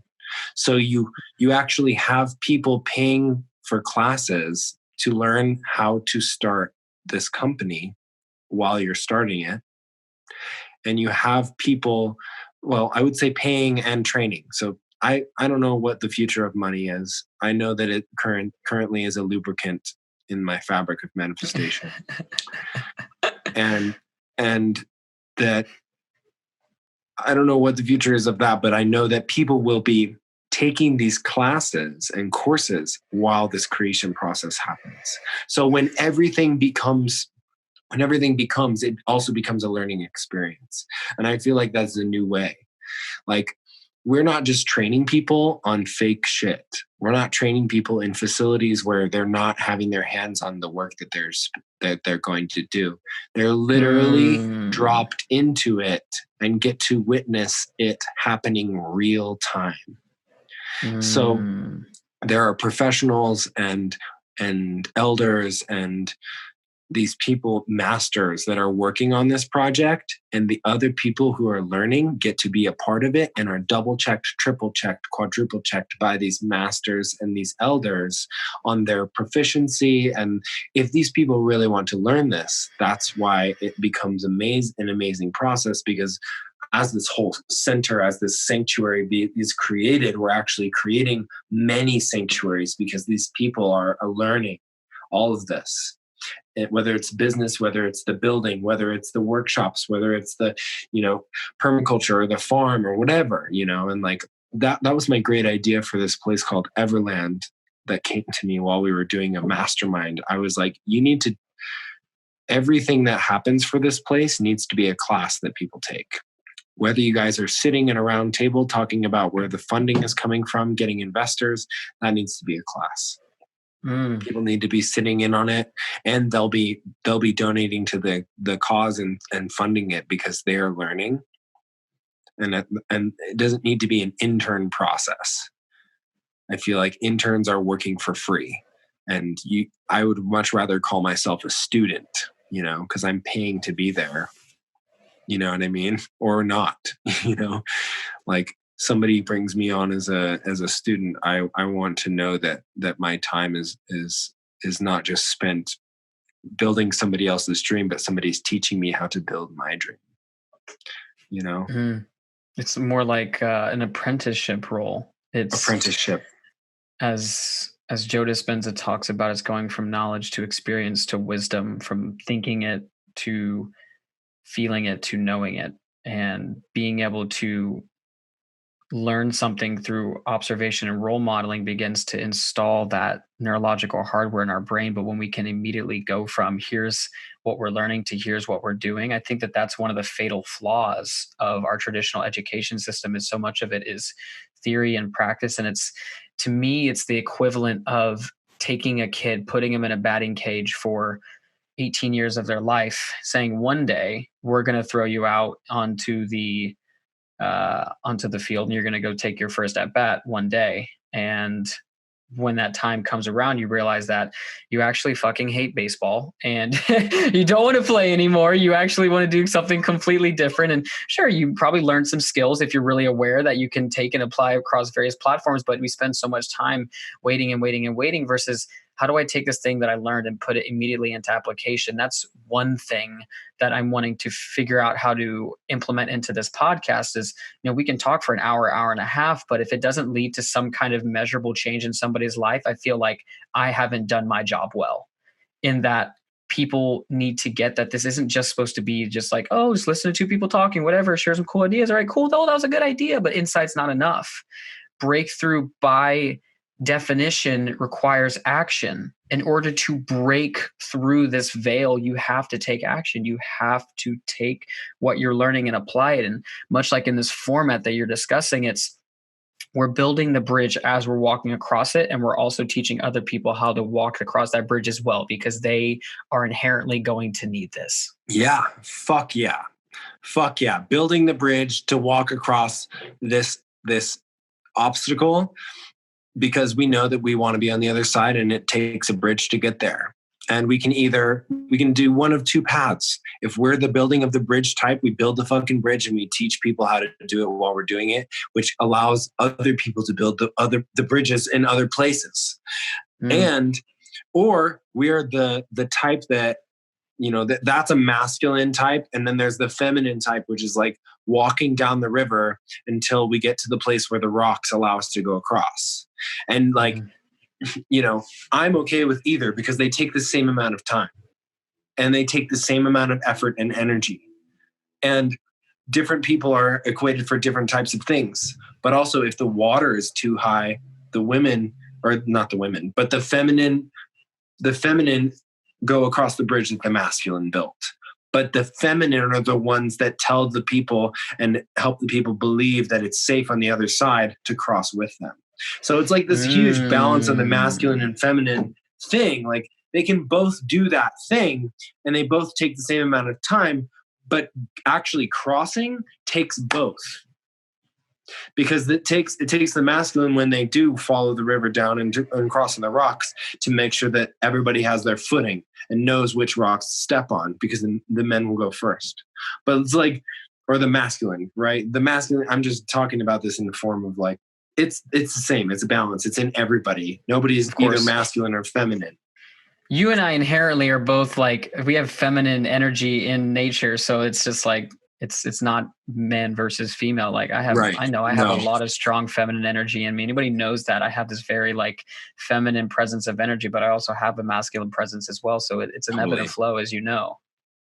So you actually have people paying for classes to learn how to start this company while you're starting it. And you have people, well, I would say paying and training. So I don't know what the future of money is. I know that it currently is a lubricant in my fabric of manifestation. and that I don't know what the future is of that, but I know that people will be taking these classes and courses while this creation process happens. So when everything becomes, it also becomes a learning experience. And I feel like that's a new way. Like, we're not just training people on fake shit. We're not training people in facilities where they're not having their hands on the work that they're going to do. They're literally dropped into it and get to witness it happening real time. So there are professionals and elders and these people, masters that are working on this project, and the other people who are learning get to be a part of it and are double checked, triple checked, quadruple checked by these masters and these elders on their proficiency. And if these people really want to learn this, that's why it becomes an amazing process, because as this whole center, as this sanctuary is created, we're actually creating many sanctuaries because these people are learning all of this. Whether it's business, whether it's the building, whether it's the workshops, whether it's the, permaculture or the farm or whatever, and like that was my great idea for this place called Everland that came to me while we were doing a mastermind. I was like, everything that happens for this place needs to be a class that people take. Whether you guys are sitting at a round table talking about where the funding is coming from, getting investors, that needs to be a class. People need to be sitting in on it, and they'll be donating to the cause and funding it because they are learning. And it doesn't need to be an intern process. I feel like interns are working for free, and I would much rather call myself a student, because I'm paying to be there. You know what I mean? Or not, like somebody brings me on as a student. I want to know that my time is not just spent building somebody else's dream, but somebody's teaching me how to build my dream. It's more like an apprenticeship role. It's apprenticeship. As Joe Dispenza talks about, it's going from knowledge to experience to wisdom, from thinking it to feeling it to knowing it, and being able to learn something through observation and role modeling begins to install that neurological hardware in our brain. But when we can immediately go from here's what we're learning to here's what we're doing, I think that that's one of the fatal flaws of our traditional education system, is so much of it is theory and practice. And to me, it's the equivalent of taking a kid, putting him in a batting cage for 18 years of their life, saying one day we're going to throw you out onto the field and you're going to go take your first at bat one day. And when that time comes around, you realize that you actually fucking hate baseball and you don't want to play anymore. You actually want to do something completely different. And sure, you probably learn some skills if you're really aware that you can take and apply across various platforms, but we spend so much time waiting and waiting and waiting versus how do I take this thing that I learned and put it immediately into application? That's one thing that I'm wanting to figure out how to implement into this podcast is, we can talk for an hour, hour and a half, but if it doesn't lead to some kind of measurable change in somebody's life, I feel like I haven't done my job well, in that people need to get that this isn't just supposed to be just like, oh, just listen to two people talking, whatever, share some cool ideas. All right, cool. Oh, that was a good idea, but insight's not enough. Breakthrough by definition requires action. In order to break through this veil, you have to take action. You have to take what you're learning and apply it. And much like in this format that you're discussing, it's we're building the bridge as we're walking across it, and we're also teaching other people how to walk across that bridge as well, because they are inherently going to need this. Yeah, fuck yeah. Fuck yeah. Building the bridge to walk across this obstacle, because we know that we want to be on the other side, and it takes a bridge to get there. And we can do one of two paths. If we're the building of the bridge type, we build the fucking bridge and we teach people how to do it while we're doing it, which allows other people to build the bridges in other places. Or we are the type that, that's a masculine type. And then there's the feminine type, which is like walking down the river until we get to the place where the rocks allow us to go across. And like, I'm okay with either, because they take the same amount of time and they take the same amount of effort and energy. And different people are equated for different types of things. But also, if the water is too high, the feminine go across the bridge that the masculine built. But the feminine are the ones that tell the people and help the people believe that it's safe on the other side to cross with them. So it's like this huge balance of the masculine and feminine thing. Like, they can both do that thing and they both take the same amount of time, but actually crossing takes both. Because it takes the masculine, when they do follow the river down and crossing the rocks, to make sure that everybody has their footing and knows which rocks to step on, because then the men will go first. But it's like, or the masculine, right? The masculine, I'm just talking about this in the form of like, it's the same. It's a balance. It's in everybody. Nobody's either masculine or feminine. You and I inherently are both like, we have feminine energy in nature. So it's just like, it's not man versus female. Like I have a lot of strong feminine energy in me. Anybody knows that I have this very like feminine presence of energy, but I also have a masculine presence as well. So it's an ebb and flow, as you know.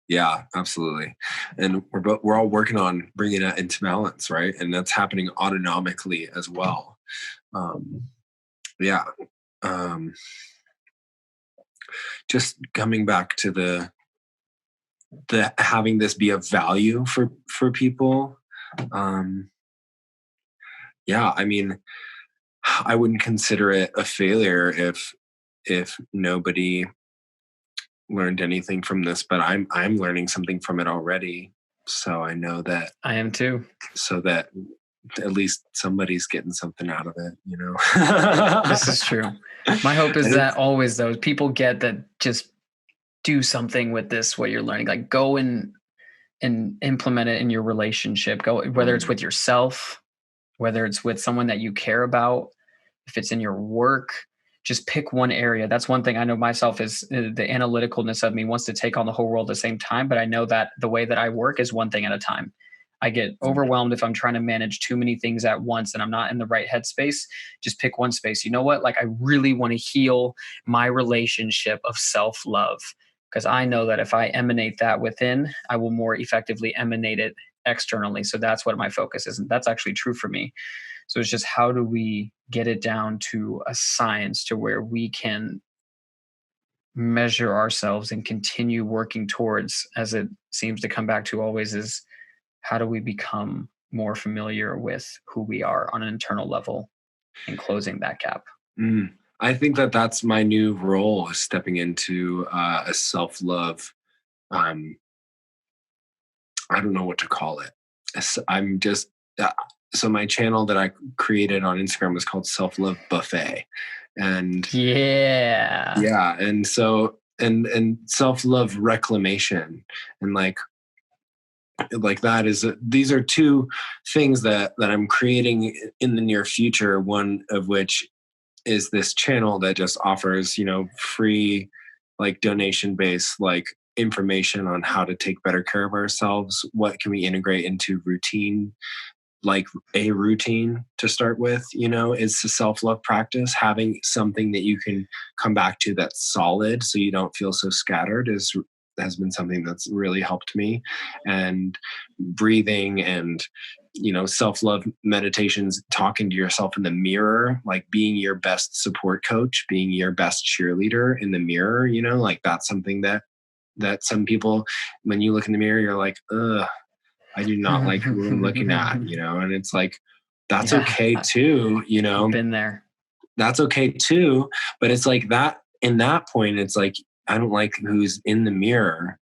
Yeah, absolutely. And we're all working on bringing that into balance, right? And that's happening autonomically as well. Just coming back to the having this be of value for people. I mean, I wouldn't consider it a failure if nobody learned anything from this, but I'm learning something from it already. So I know that I am too. So that at least somebody's getting something out of it, This is true. My hope is that always, though, people get that, just do something with this, what you're learning, like go and implement it in your relationship, whether it's with yourself, whether it's with someone that you care about, if it's in your work. Just pick one area. That's one thing I know myself is the analyticalness of me wants to take on the whole world at the same time. But I know that the way that I work is one thing at a time. I get overwhelmed if I'm trying to manage too many things at once and I'm not in the right headspace. Just pick one space. You know what? Like, I really want to heal my relationship of self-love, because I know that if I emanate that within, I will more effectively emanate it externally. So that's what my focus is. And that's actually true for me. So it's just, how do we get it down to a science to where we can measure ourselves and continue working towards, as it seems to come back to always, is how do we become more familiar with who we are on an internal level and closing that gap? I think that's my new role, is stepping into a self-love. I don't know what to call it. I'm just... So my channel that I created on Instagram was called Self-Love Buffet. And and so and self-love reclamation, and like that is these are two things that I'm creating in the near future, one of which is this channel that just offers, free, like donation based, like information on how to take better care of ourselves. What can we integrate into routine? Like a routine to start with, it's a self-love practice. Having something that you can come back to that's solid, so you don't feel so scattered, has been something that's really helped me. And breathing and, self-love meditations, talking to yourself in the mirror, like being your best support coach, being your best cheerleader in the mirror, like that's something that some people, when you look in the mirror, you're like, ugh, I do not like who I'm looking at, and it's like, That's Yeah, okay too, you know, I've been there. that's okay too. But it's like that, in that point, it's like, I don't like who's in the mirror.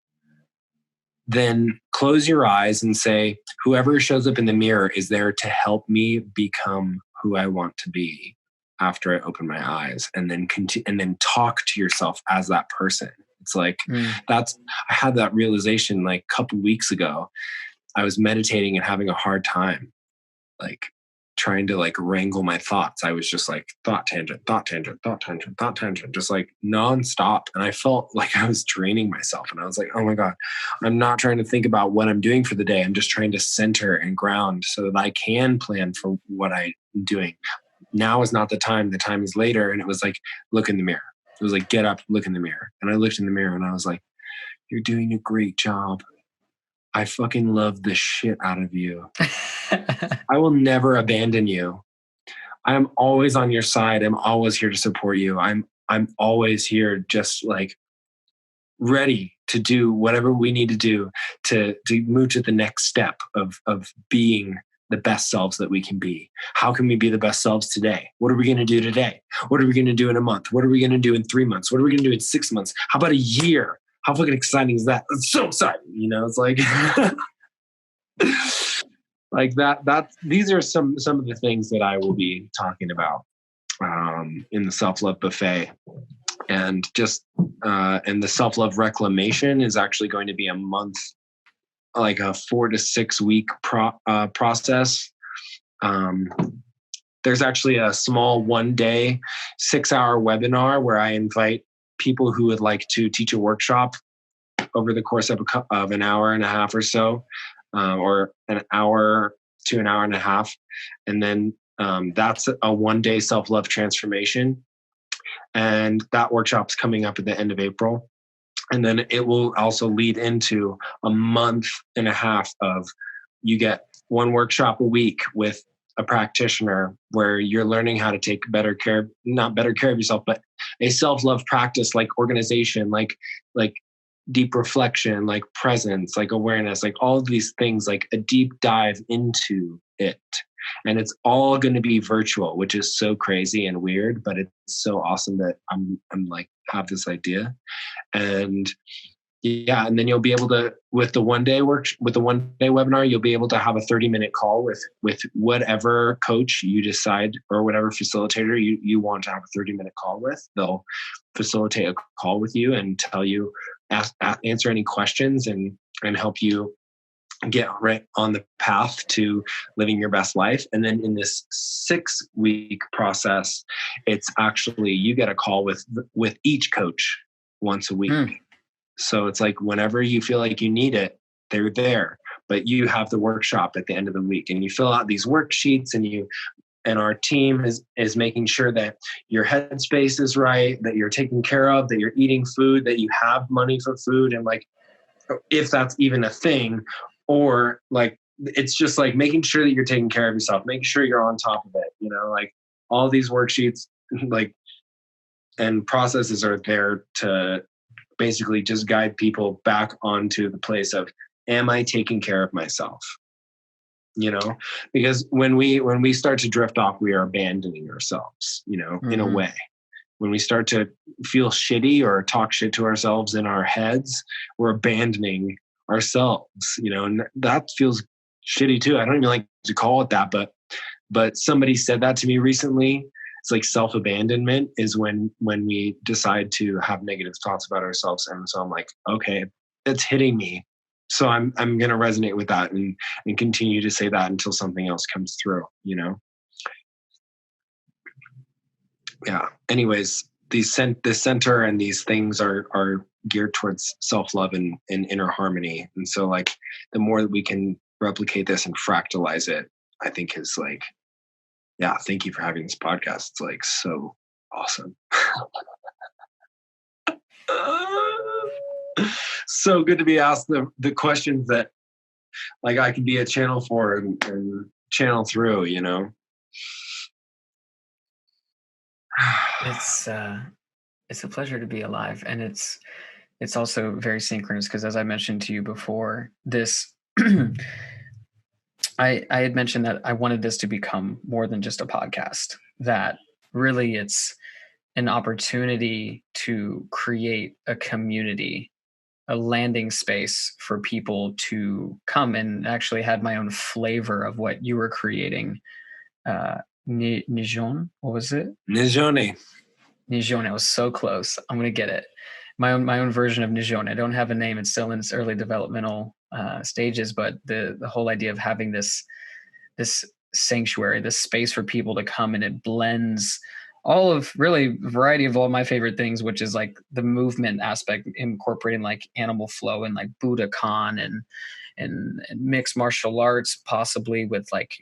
Then close your eyes and say, whoever shows up in the mirror is there to help me become who I want to be after I open my eyes, and then continue, and then talk to yourself as that person. It's like, Mm. that's, I had that realization like a couple weeks ago. I was meditating and having a hard time, like trying to like wrangle my thoughts. I was just like thought tangent, thought tangent, thought tangent, thought tangent, just like nonstop. And I felt like I was draining myself. And I was like, oh my God, I'm not trying to think about what I'm doing for the day. I'm just trying to center and ground so that I can plan for what I'm doing. Now is not the time. The time is later. And it was like, look in the mirror. It was like, get up, look in the mirror. And I looked in the mirror and I was like, you're doing a great job. I fucking love the shit out of you. I will never abandon you. I'm always on your side. I'm always here to support you. I'm always here, just like ready to do whatever we need to do to move to the next step of being the best selves that we can be. How can we be the best selves today? What are we going to do today? What are we going to do in a month? What are we going to do in 3 months? What are we going to do in 6 months? How about a year? How fucking exciting is that? It's so exciting. You know, it's like, like that. These are some of the things that I will be talking about in the self-love buffet. And just and the self-love reclamation is actually going to be a month, like a 4 to 6 week process. There's actually a small 1-day 6-hour webinar where I invite people who would like to teach a workshop over the course of an hour and a half or so, or an hour to an hour and a half. And then that's a 1-day self-love transformation. And that workshop's coming up at the end of April. And then it will also lead into a month and a half of, you get 1 workshop a week with a practitioner where you're learning how to take not better care of yourself, but a self-love practice, like organization, like deep reflection, like presence, like awareness, like all of these things, like a deep dive into it. And it's all going to be virtual, which is so crazy and weird, but it's so awesome that I'm like, have this idea. And yeah, and then you'll be able to, with the 1-day webinar, you'll be able to have a 30-minute call with whatever coach you decide, or whatever facilitator you want to have a 30-minute call with. They'll facilitate a call with you and tell you, answer any questions, and help you get right on the path to living your best life. And then in this 6-week process, it's actually, you get a call with each coach once a week. So it's like, whenever you feel like you need it, they're there. But you have the workshop at the end of the week, and you fill out these worksheets, and our team is making sure that your headspace is right, that you're taken care of, that you're eating food, that you have money for food, and like, if that's even a thing, or like, it's just like making sure that you're taking care of yourself, making sure you're on top of it, you know, like all these worksheets, like, and processes are there to basically just guide people back onto the place of, am I taking care of myself? You know, because when we start to drift off, we are abandoning ourselves, you know, in a way. When we start to feel shitty or talk shit to ourselves in our heads, we're abandoning ourselves, you know, and that feels shitty too. I don't even like to call it that, but somebody said that to me recently. It's like self-abandonment is when we decide to have negative thoughts about ourselves. And so I'm like, okay, it's hitting me. So I'm going to resonate with that and continue to say that until something else comes through, you know? Yeah. Anyways, the center and these things are geared towards self-love and inner harmony. And so like, the more that we can replicate this and fractalize it, I think is like, yeah, thank you for having this podcast. It's like so awesome. So good to be asked the questions that like I could be a channel for and channel through, you know? It's a pleasure to be alive. And it's also very synchronous, because as I mentioned to you before, this I had mentioned that I wanted this to become more than just a podcast, that really it's an opportunity to create a community, a landing space for people to come and actually had my own flavor of what you were creating. Nijon, what was it? Nijone. Nijon. I was so close. I'm gonna get it. My own version of Nijon. I don't have a name. It's still in its early developmental stages, but the whole idea of having this sanctuary, this space for people to come, and it blends all of really variety of all my favorite things, which is like the movement aspect, incorporating like animal flow and like Budokan and mixed martial arts, possibly with like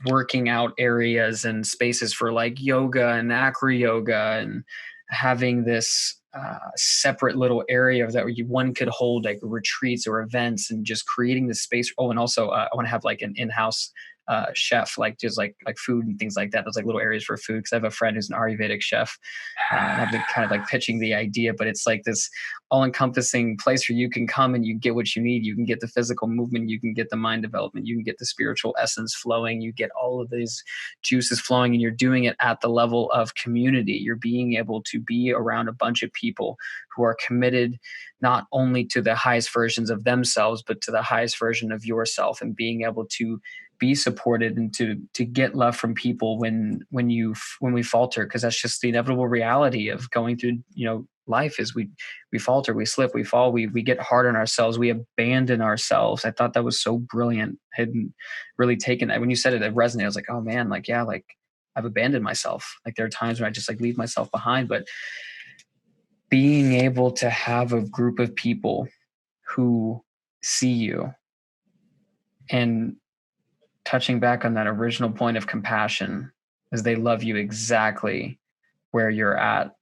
working out areas and spaces for like yoga and acro yoga, and having this separate little area that one could hold like retreats or events, and just creating the space. Oh, and also I want to have like an in-house chef, like just like food and things like that. There's like little areas for food because I have a friend who's an Ayurvedic chef, and I've been kind of like pitching the idea. But it's like this all-encompassing place where you can come and you get what you need. You can get the physical movement, you can get the mind development, you can get the spiritual essence flowing, you get all of these juices flowing, and you're doing it at the level of community. You're being able to be around a bunch of people who are committed not only to the highest versions of themselves, but to the highest version of yourself, and being able to be supported and to get love from people when we falter, because that's just the inevitable reality of going through life. Is we falter, we slip, we fall, we get hard on ourselves, we abandon ourselves. I thought that was so brilliant. I hadn't really taken that. When you said it, it resonated. I was like, oh man, like yeah, like I've abandoned myself. Like there are times when I just like leave myself behind. But being able to have a group of people who see you, and touching back on that original point of compassion, as they love you exactly where you're at.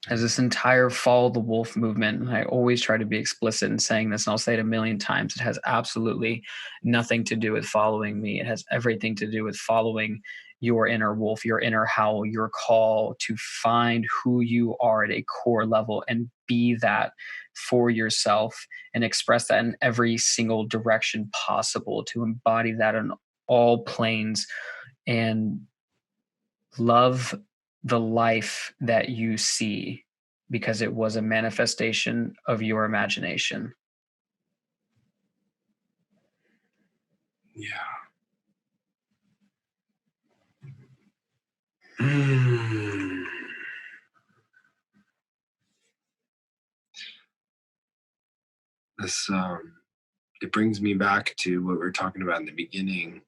As this entire follow the wolf movement, and I always try to be explicit in saying this, and I'll say it a million times, it has absolutely nothing to do with following me. It has everything to do with following your inner wolf, your inner howl, your call to find who you are at a core level and be that for yourself, and express that in every single direction possible, to embody that on all planes, and love the life that you see, because it was a manifestation of your imagination. Yeah. Mm. This it brings me back to what we were talking about in the beginning,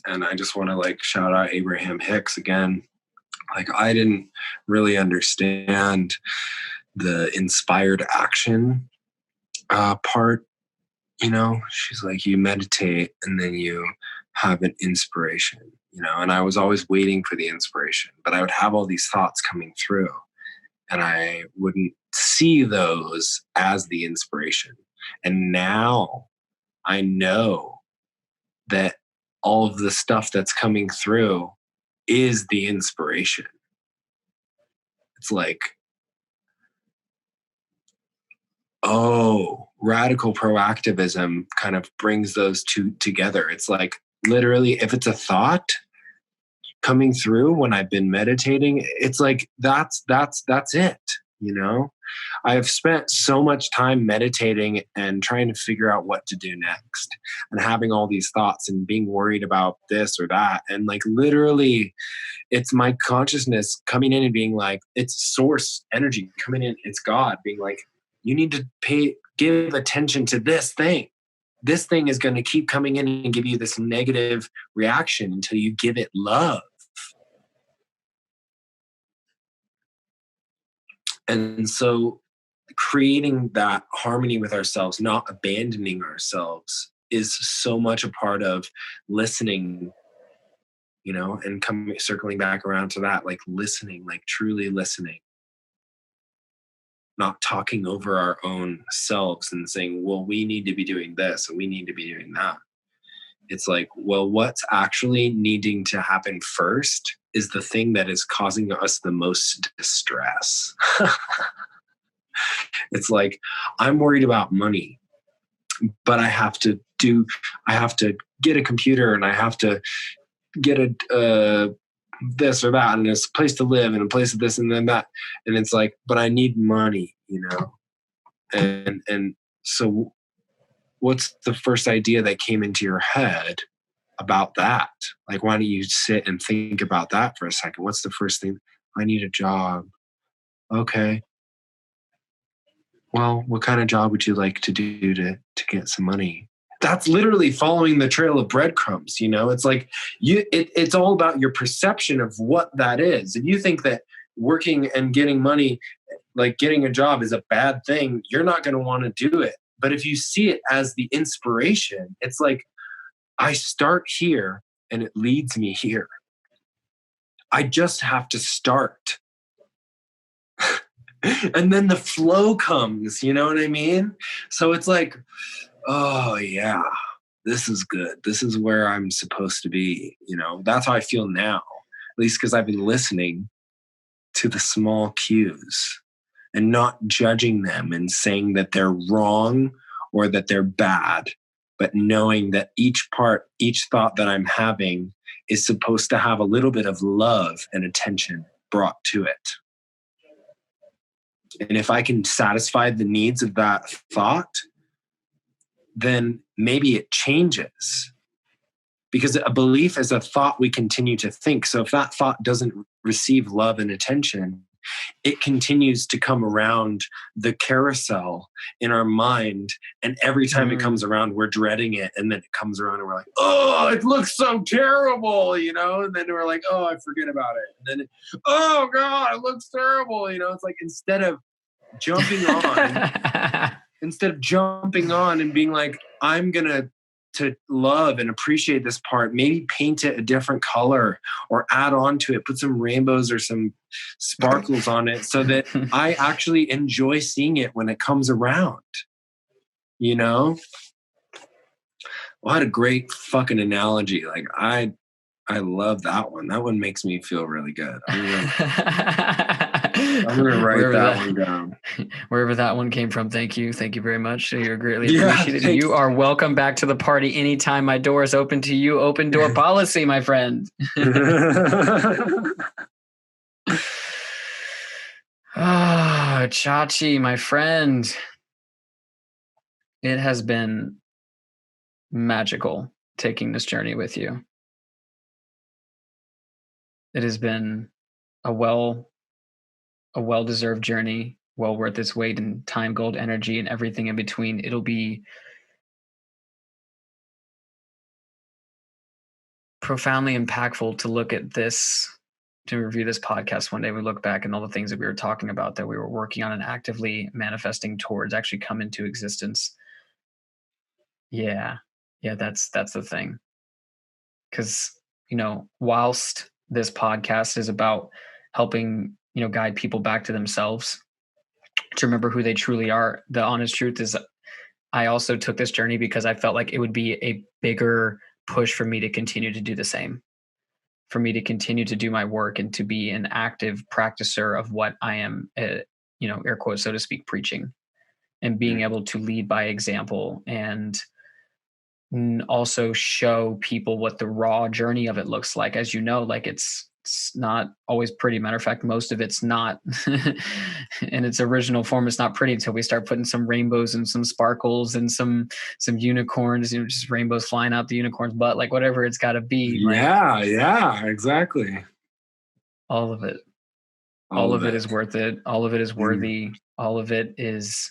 and I just want to like shout out Abraham Hicks again. Like I didn't really understand the inspired action part. She's like, you meditate and then you have an inspiration, and I was always waiting for the inspiration, but I would have all these thoughts coming through and I wouldn't see those as the inspiration. And now I know that all of the stuff that's coming through is the inspiration. It's like, oh, radical proactivism kind of brings those two together. It's like literally, if it's a thought coming through when I've been meditating, it's like that's it. I have spent so much time meditating and trying to figure out what to do next, and having all these thoughts and being worried about this or that, and like literally it's my consciousness coming in and being like, it's source energy coming in, it's God being like, you need to give attention to this thing. This thing is going to keep coming in and give you this negative reaction until you give it love. And so creating that harmony with ourselves, not abandoning ourselves, is so much a part of listening, and circling back around to that, like listening, like truly listening, not talking over our own selves and saying, well, we need to be doing this and we need to be doing that. It's like, well, what's actually needing to happen first is the thing that is causing us the most distress. It's like, I'm worried about money, but I have to have to get a computer, and I have to get a this or that, and there's a place to live and a place of this and then that. And it's like, but I need money, And so what's the first idea that came into your head about that? Like, why don't you sit and think about that for a second? What's the first thing? I need a job. Okay. Well, what kind of job would you like to do to get some money? That's literally following the trail of breadcrumbs. It's like it's all about your perception of what that is. If you think that working and getting money, like getting a job, is a bad thing, you're not going to want to do it. But if you see it as the inspiration, it's like, I start here and it leads me here. I just have to start. And then the flow comes, you know what I mean? So it's like, oh yeah, this is good. This is where I'm supposed to be. That's how I feel now, at least because I've been listening to the small cues and not judging them and saying that they're wrong or that they're bad, but knowing that each thought that I'm having is supposed to have a little bit of love and attention brought to it. And if I can satisfy the needs of that thought, then maybe it changes. Because a belief is a thought we continue to think. So if that thought doesn't receive love and attention, it continues to come around the carousel in our mind. And every time it comes around, we're dreading it. And then it comes around and we're like, oh, it looks so terrible, And then we're like, oh, I forget about it. And then, oh God, it looks terrible. It's like, instead of jumping on and being like, I'm going to love and appreciate this part, maybe paint it a different color or add on to it, put some rainbows or some sparkles on it so that I actually enjoy seeing it when it comes around. What a great fucking analogy. Like, I love that one. That one makes me feel really good. I'm gonna write that one down. Wherever that one came from, thank you. Thank you very much. You're greatly appreciated. You are welcome back to the party anytime. My door is open to you. Open door policy, my friend. Chachi, my friend. It has been magical taking this journey with you. It has been a well-deserved journey, well worth its weight in time, gold, energy, and everything in between. It'll be profoundly impactful to look at this, to review this podcast one day. We look back and all the things that we were talking about, that we were working on and actively manifesting towards, actually come into existence. Yeah, that's the thing. Because, whilst this podcast is about helping, guide people back to themselves, to remember who they truly are, the honest truth is I also took this journey because I felt like it would be a bigger push for me to continue to do the same, for me to continue to do my work and to be an active practicer of what I am, air quotes, so to speak, preaching, and being able to lead by example and also show people what the raw journey of it looks like. As you know, like it's not always pretty. Matter of fact, most of it's not in its original form. It's not pretty until we start putting some rainbows and some sparkles and some unicorns, just rainbows flying out the unicorn's butt, like whatever it's got to be. Yeah, exactly. All of it. All of it is worth it. All of it is worthy. All of it is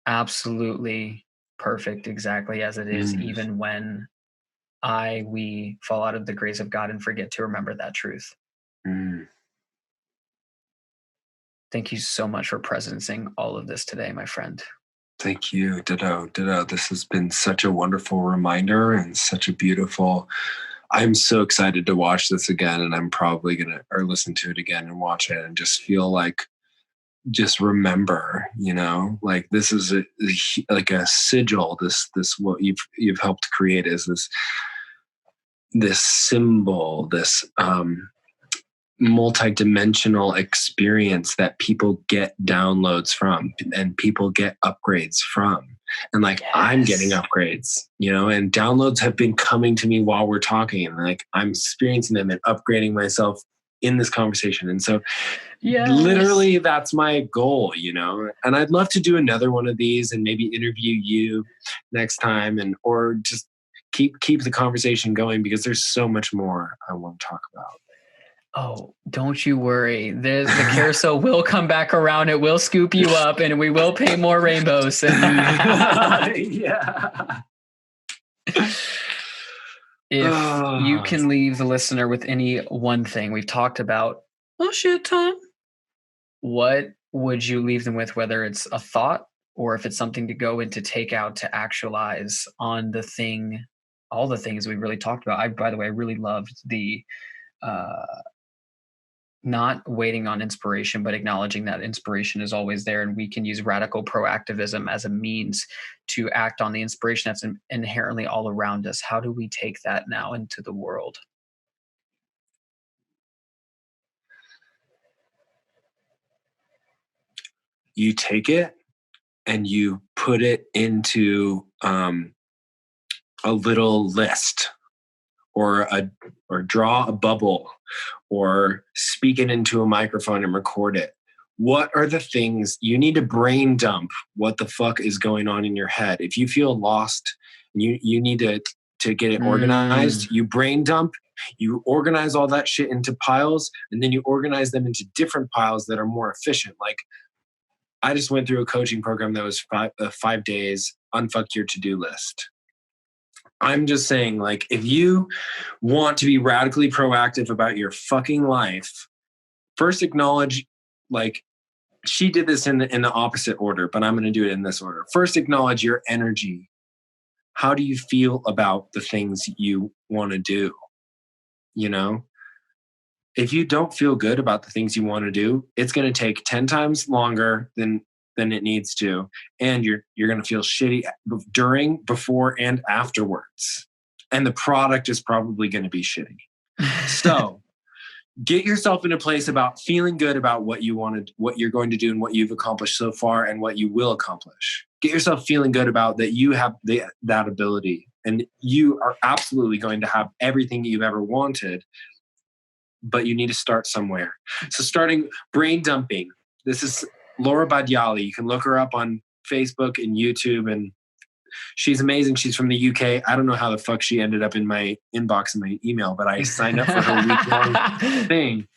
absolutely perfect, exactly as it is, even when we fall out of the grace of God and forget to remember that truth. Thank you so much for presencing all of this today, my friend. Thank you. Ditto. This has been such a wonderful reminder and such a beautiful. I'm so excited to watch this again, and I'm probably or listen to it again and watch it and just feel like, just remember, like this is like a sigil. This what you've helped create is this symbol, this multi-dimensional experience that people get downloads from and people get upgrades from. And like, yes. I'm getting upgrades, you know, and downloads have been coming to me while we're talking, and like I'm experiencing them and upgrading myself in this conversation. And so yes. Literally that's my goal, you know, and I'd love to do another one of these and maybe interview you next time, and or just keep the conversation going, because there's so much more I want to talk about. Oh, don't you worry. The carousel will come back around. It will scoop you up, and we will paint more rainbows. Yeah. If you can leave the listener with any one thing, we've talked about a shit ton. What would you leave them with, whether it's a thought or if it's something to go in to take out to actualize on the thing, all the things we really talked about? By the way, I really loved the not waiting on inspiration, but acknowledging that inspiration is always there, and we can use radical proactivism as a means to act on the inspiration that's inherently all around us. How do we take that now into the world? You take it and you put it into a little list, or draw a bubble, or speak it into a microphone and record it. What are the things you need to brain dump? What the fuck is going on in your head? If you feel lost, you need to get it organized. You brain dump, you organize all that shit into piles, and then you organize them into different piles that are more efficient. Like, I just went through a coaching program that was 5 days, unfuck your to-do list. I'm just saying, like, if you want to be radically proactive about your fucking life, first acknowledge, like, she did this in the opposite order, but I'm going to do it in this order. First, acknowledge your energy. How do you feel about the things you want to do? You know, if you don't feel good about the things you want to do, it's going to take 10 times longer than it needs to. And you're going to feel shitty during, before, and afterwards. And the product is probably going to be shitty. So get yourself in a place about feeling good about what you wanted, what you're going to do, and what you've accomplished so far, and what you will accomplish. Get yourself feeling good about that you have that ability, and you are absolutely going to have everything you've ever wanted, but you need to start somewhere. So starting brain dumping. This is Laura Badiali. You can look her up on Facebook and YouTube, and she's amazing. She's from the UK. I don't know how the fuck she ended up in my inbox and my email, but I signed up for her week-long thing,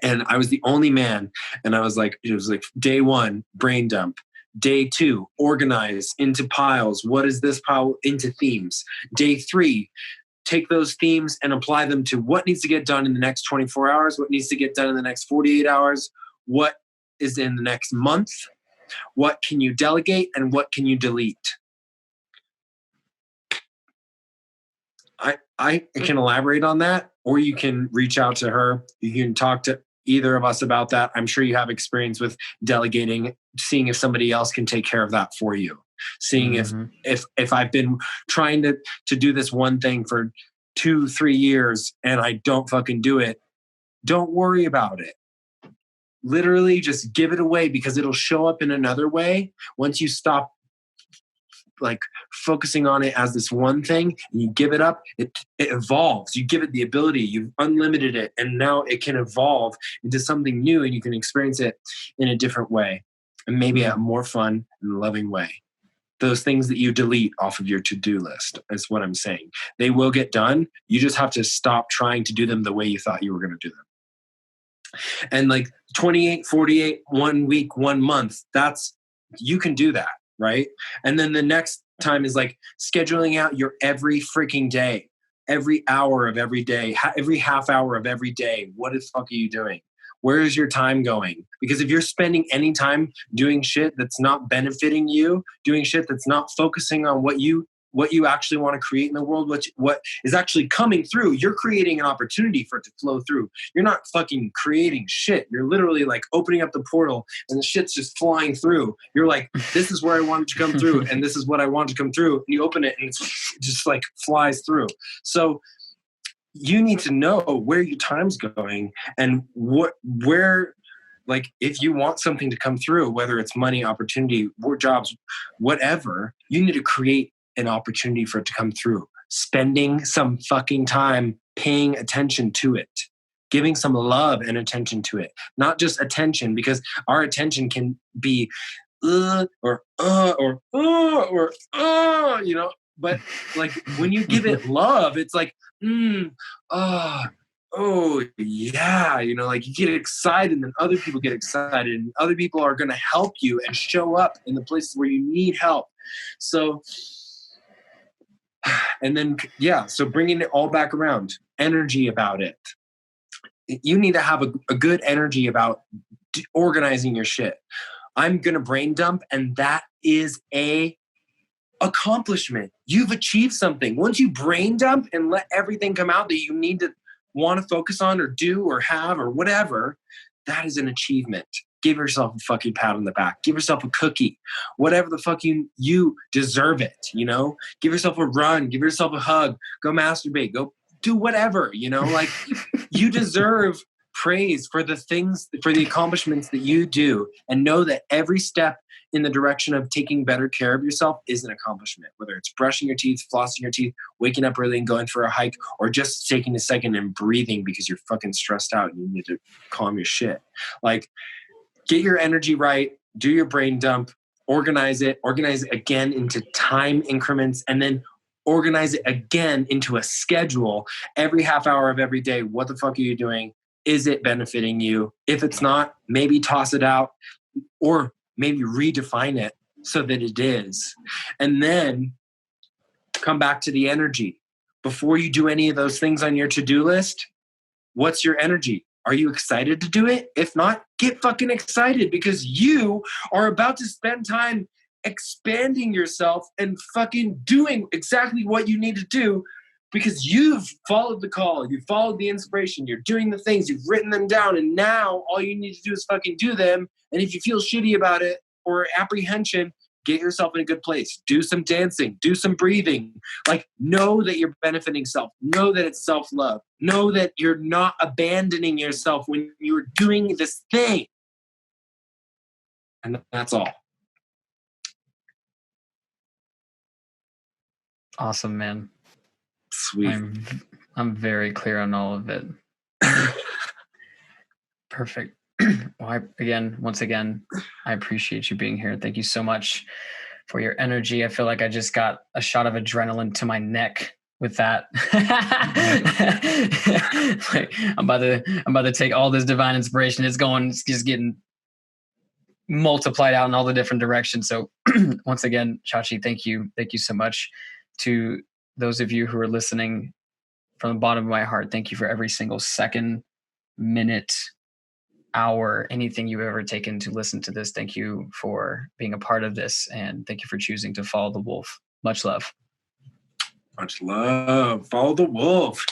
and I was the only man. And I was like, it was like day 1, brain dump. Day 2, organize into piles. What is this pile? Into themes. Day 3, take those themes and apply them to what needs to get done in the next 24 hours, what needs to get done in the next 48 hours, what is in the next month, what can you delegate, and what can you delete. I can elaborate on that, or you can reach out to her. You can talk to either of us about that. I'm sure you have experience with delegating, seeing if somebody else can take care of that for you. Seeing if I've been trying to do this one thing for 2-3 years and I don't fucking do it, don't worry about it. Literally just give it away, because it'll show up in another way once you stop like focusing on it as this one thing and you give it up. It evolves. You give it the ability, you've unlimited it, and now it can evolve into something new, and you can experience it in a different way, and maybe a more fun and loving way. Those things that you delete off of your to-do list is what I'm saying. They will get done. You just have to stop trying to do them the way you thought you were going to do them. And like 28, 48, 1 week, 1 month, you can do that, right? And then the next time is like scheduling out your every freaking day, every hour of every day, every half hour of every day. What the fuck are you doing? Where is your time going? Because if you're spending any time doing shit that's not benefiting you, doing shit that's not focusing on what you actually want to create in the world, what is actually coming through, you're creating an opportunity for it to flow through. You're not fucking creating shit. You're literally like opening up the portal and the shit's just flying through. You're like, this is where I want it to come through, and this is what I want to come through. And you open it and it's just like flies through. So you need to know where your time's going and where, like, if you want something to come through, whether it's money, opportunity, more jobs, whatever, you need to create an opportunity for it to come through. Spending some fucking time paying attention to it, giving some love and attention to it, not just attention, because our attention can be you know, but like when you give it love, it's like, oh yeah, you know, like you get excited and then other people get excited and other people are going to help you and show up in the places where you need help. So, and then, yeah, so bringing it all back around, energy about it. You need to have a good energy about organizing your shit. I'm going to brain dump, and that is a accomplishment. You've achieved something. Once you brain dump and let everything come out that you need to want to focus on or do or have or whatever, that is an achievement. Give yourself a fucking pat on the back. Give yourself a cookie. Whatever the fuck you deserve it, you know? Give yourself a run. Give yourself a hug. Go masturbate. Go do whatever, you know? Like, you deserve praise for the things, for the accomplishments that you do, and know that every step in the direction of taking better care of yourself is an accomplishment, whether it's brushing your teeth, flossing your teeth, waking up early and going for a hike, or just taking a second and breathing because you're fucking stressed out and you need to calm your shit. Like, get your energy right, do your brain dump, organize it again into time increments, and then organize it again into a schedule every half hour of every day. What the fuck are you doing? Is it benefiting you? If it's not, maybe toss it out or maybe redefine it so that it is. And then come back to the energy. Before you do any of those things on your to-do list, what's your energy? Are you excited to do it? If not, get fucking excited, because you are about to spend time expanding yourself and fucking doing exactly what you need to do, because you've followed the call, you've followed the inspiration, you're doing the things, you've written them down, and now all you need to do is fucking do them. And if you feel shitty about it or apprehension, get yourself in a good place. Do some dancing, do some breathing. Like, know that you're benefiting self. Know that it's self-love. Know that you're not abandoning yourself when you're doing this thing. And that's all. Awesome, man. Sweet. I'm very clear on all of it. Perfect. Well, once again, I appreciate you being here. Thank you so much for your energy. I feel like I just got a shot of adrenaline to my neck with that. Like, I'm about to take all this divine inspiration. It's just getting multiplied out in all the different directions. So once again, Chachi, thank you so much. To those of you who are listening, from the bottom of my heart, thank you for every single second, minute, hour, anything you've ever taken to listen to this. Thank you for being a part of this, and thank you for choosing to follow the wolf. Much love. Much love. Follow the wolf.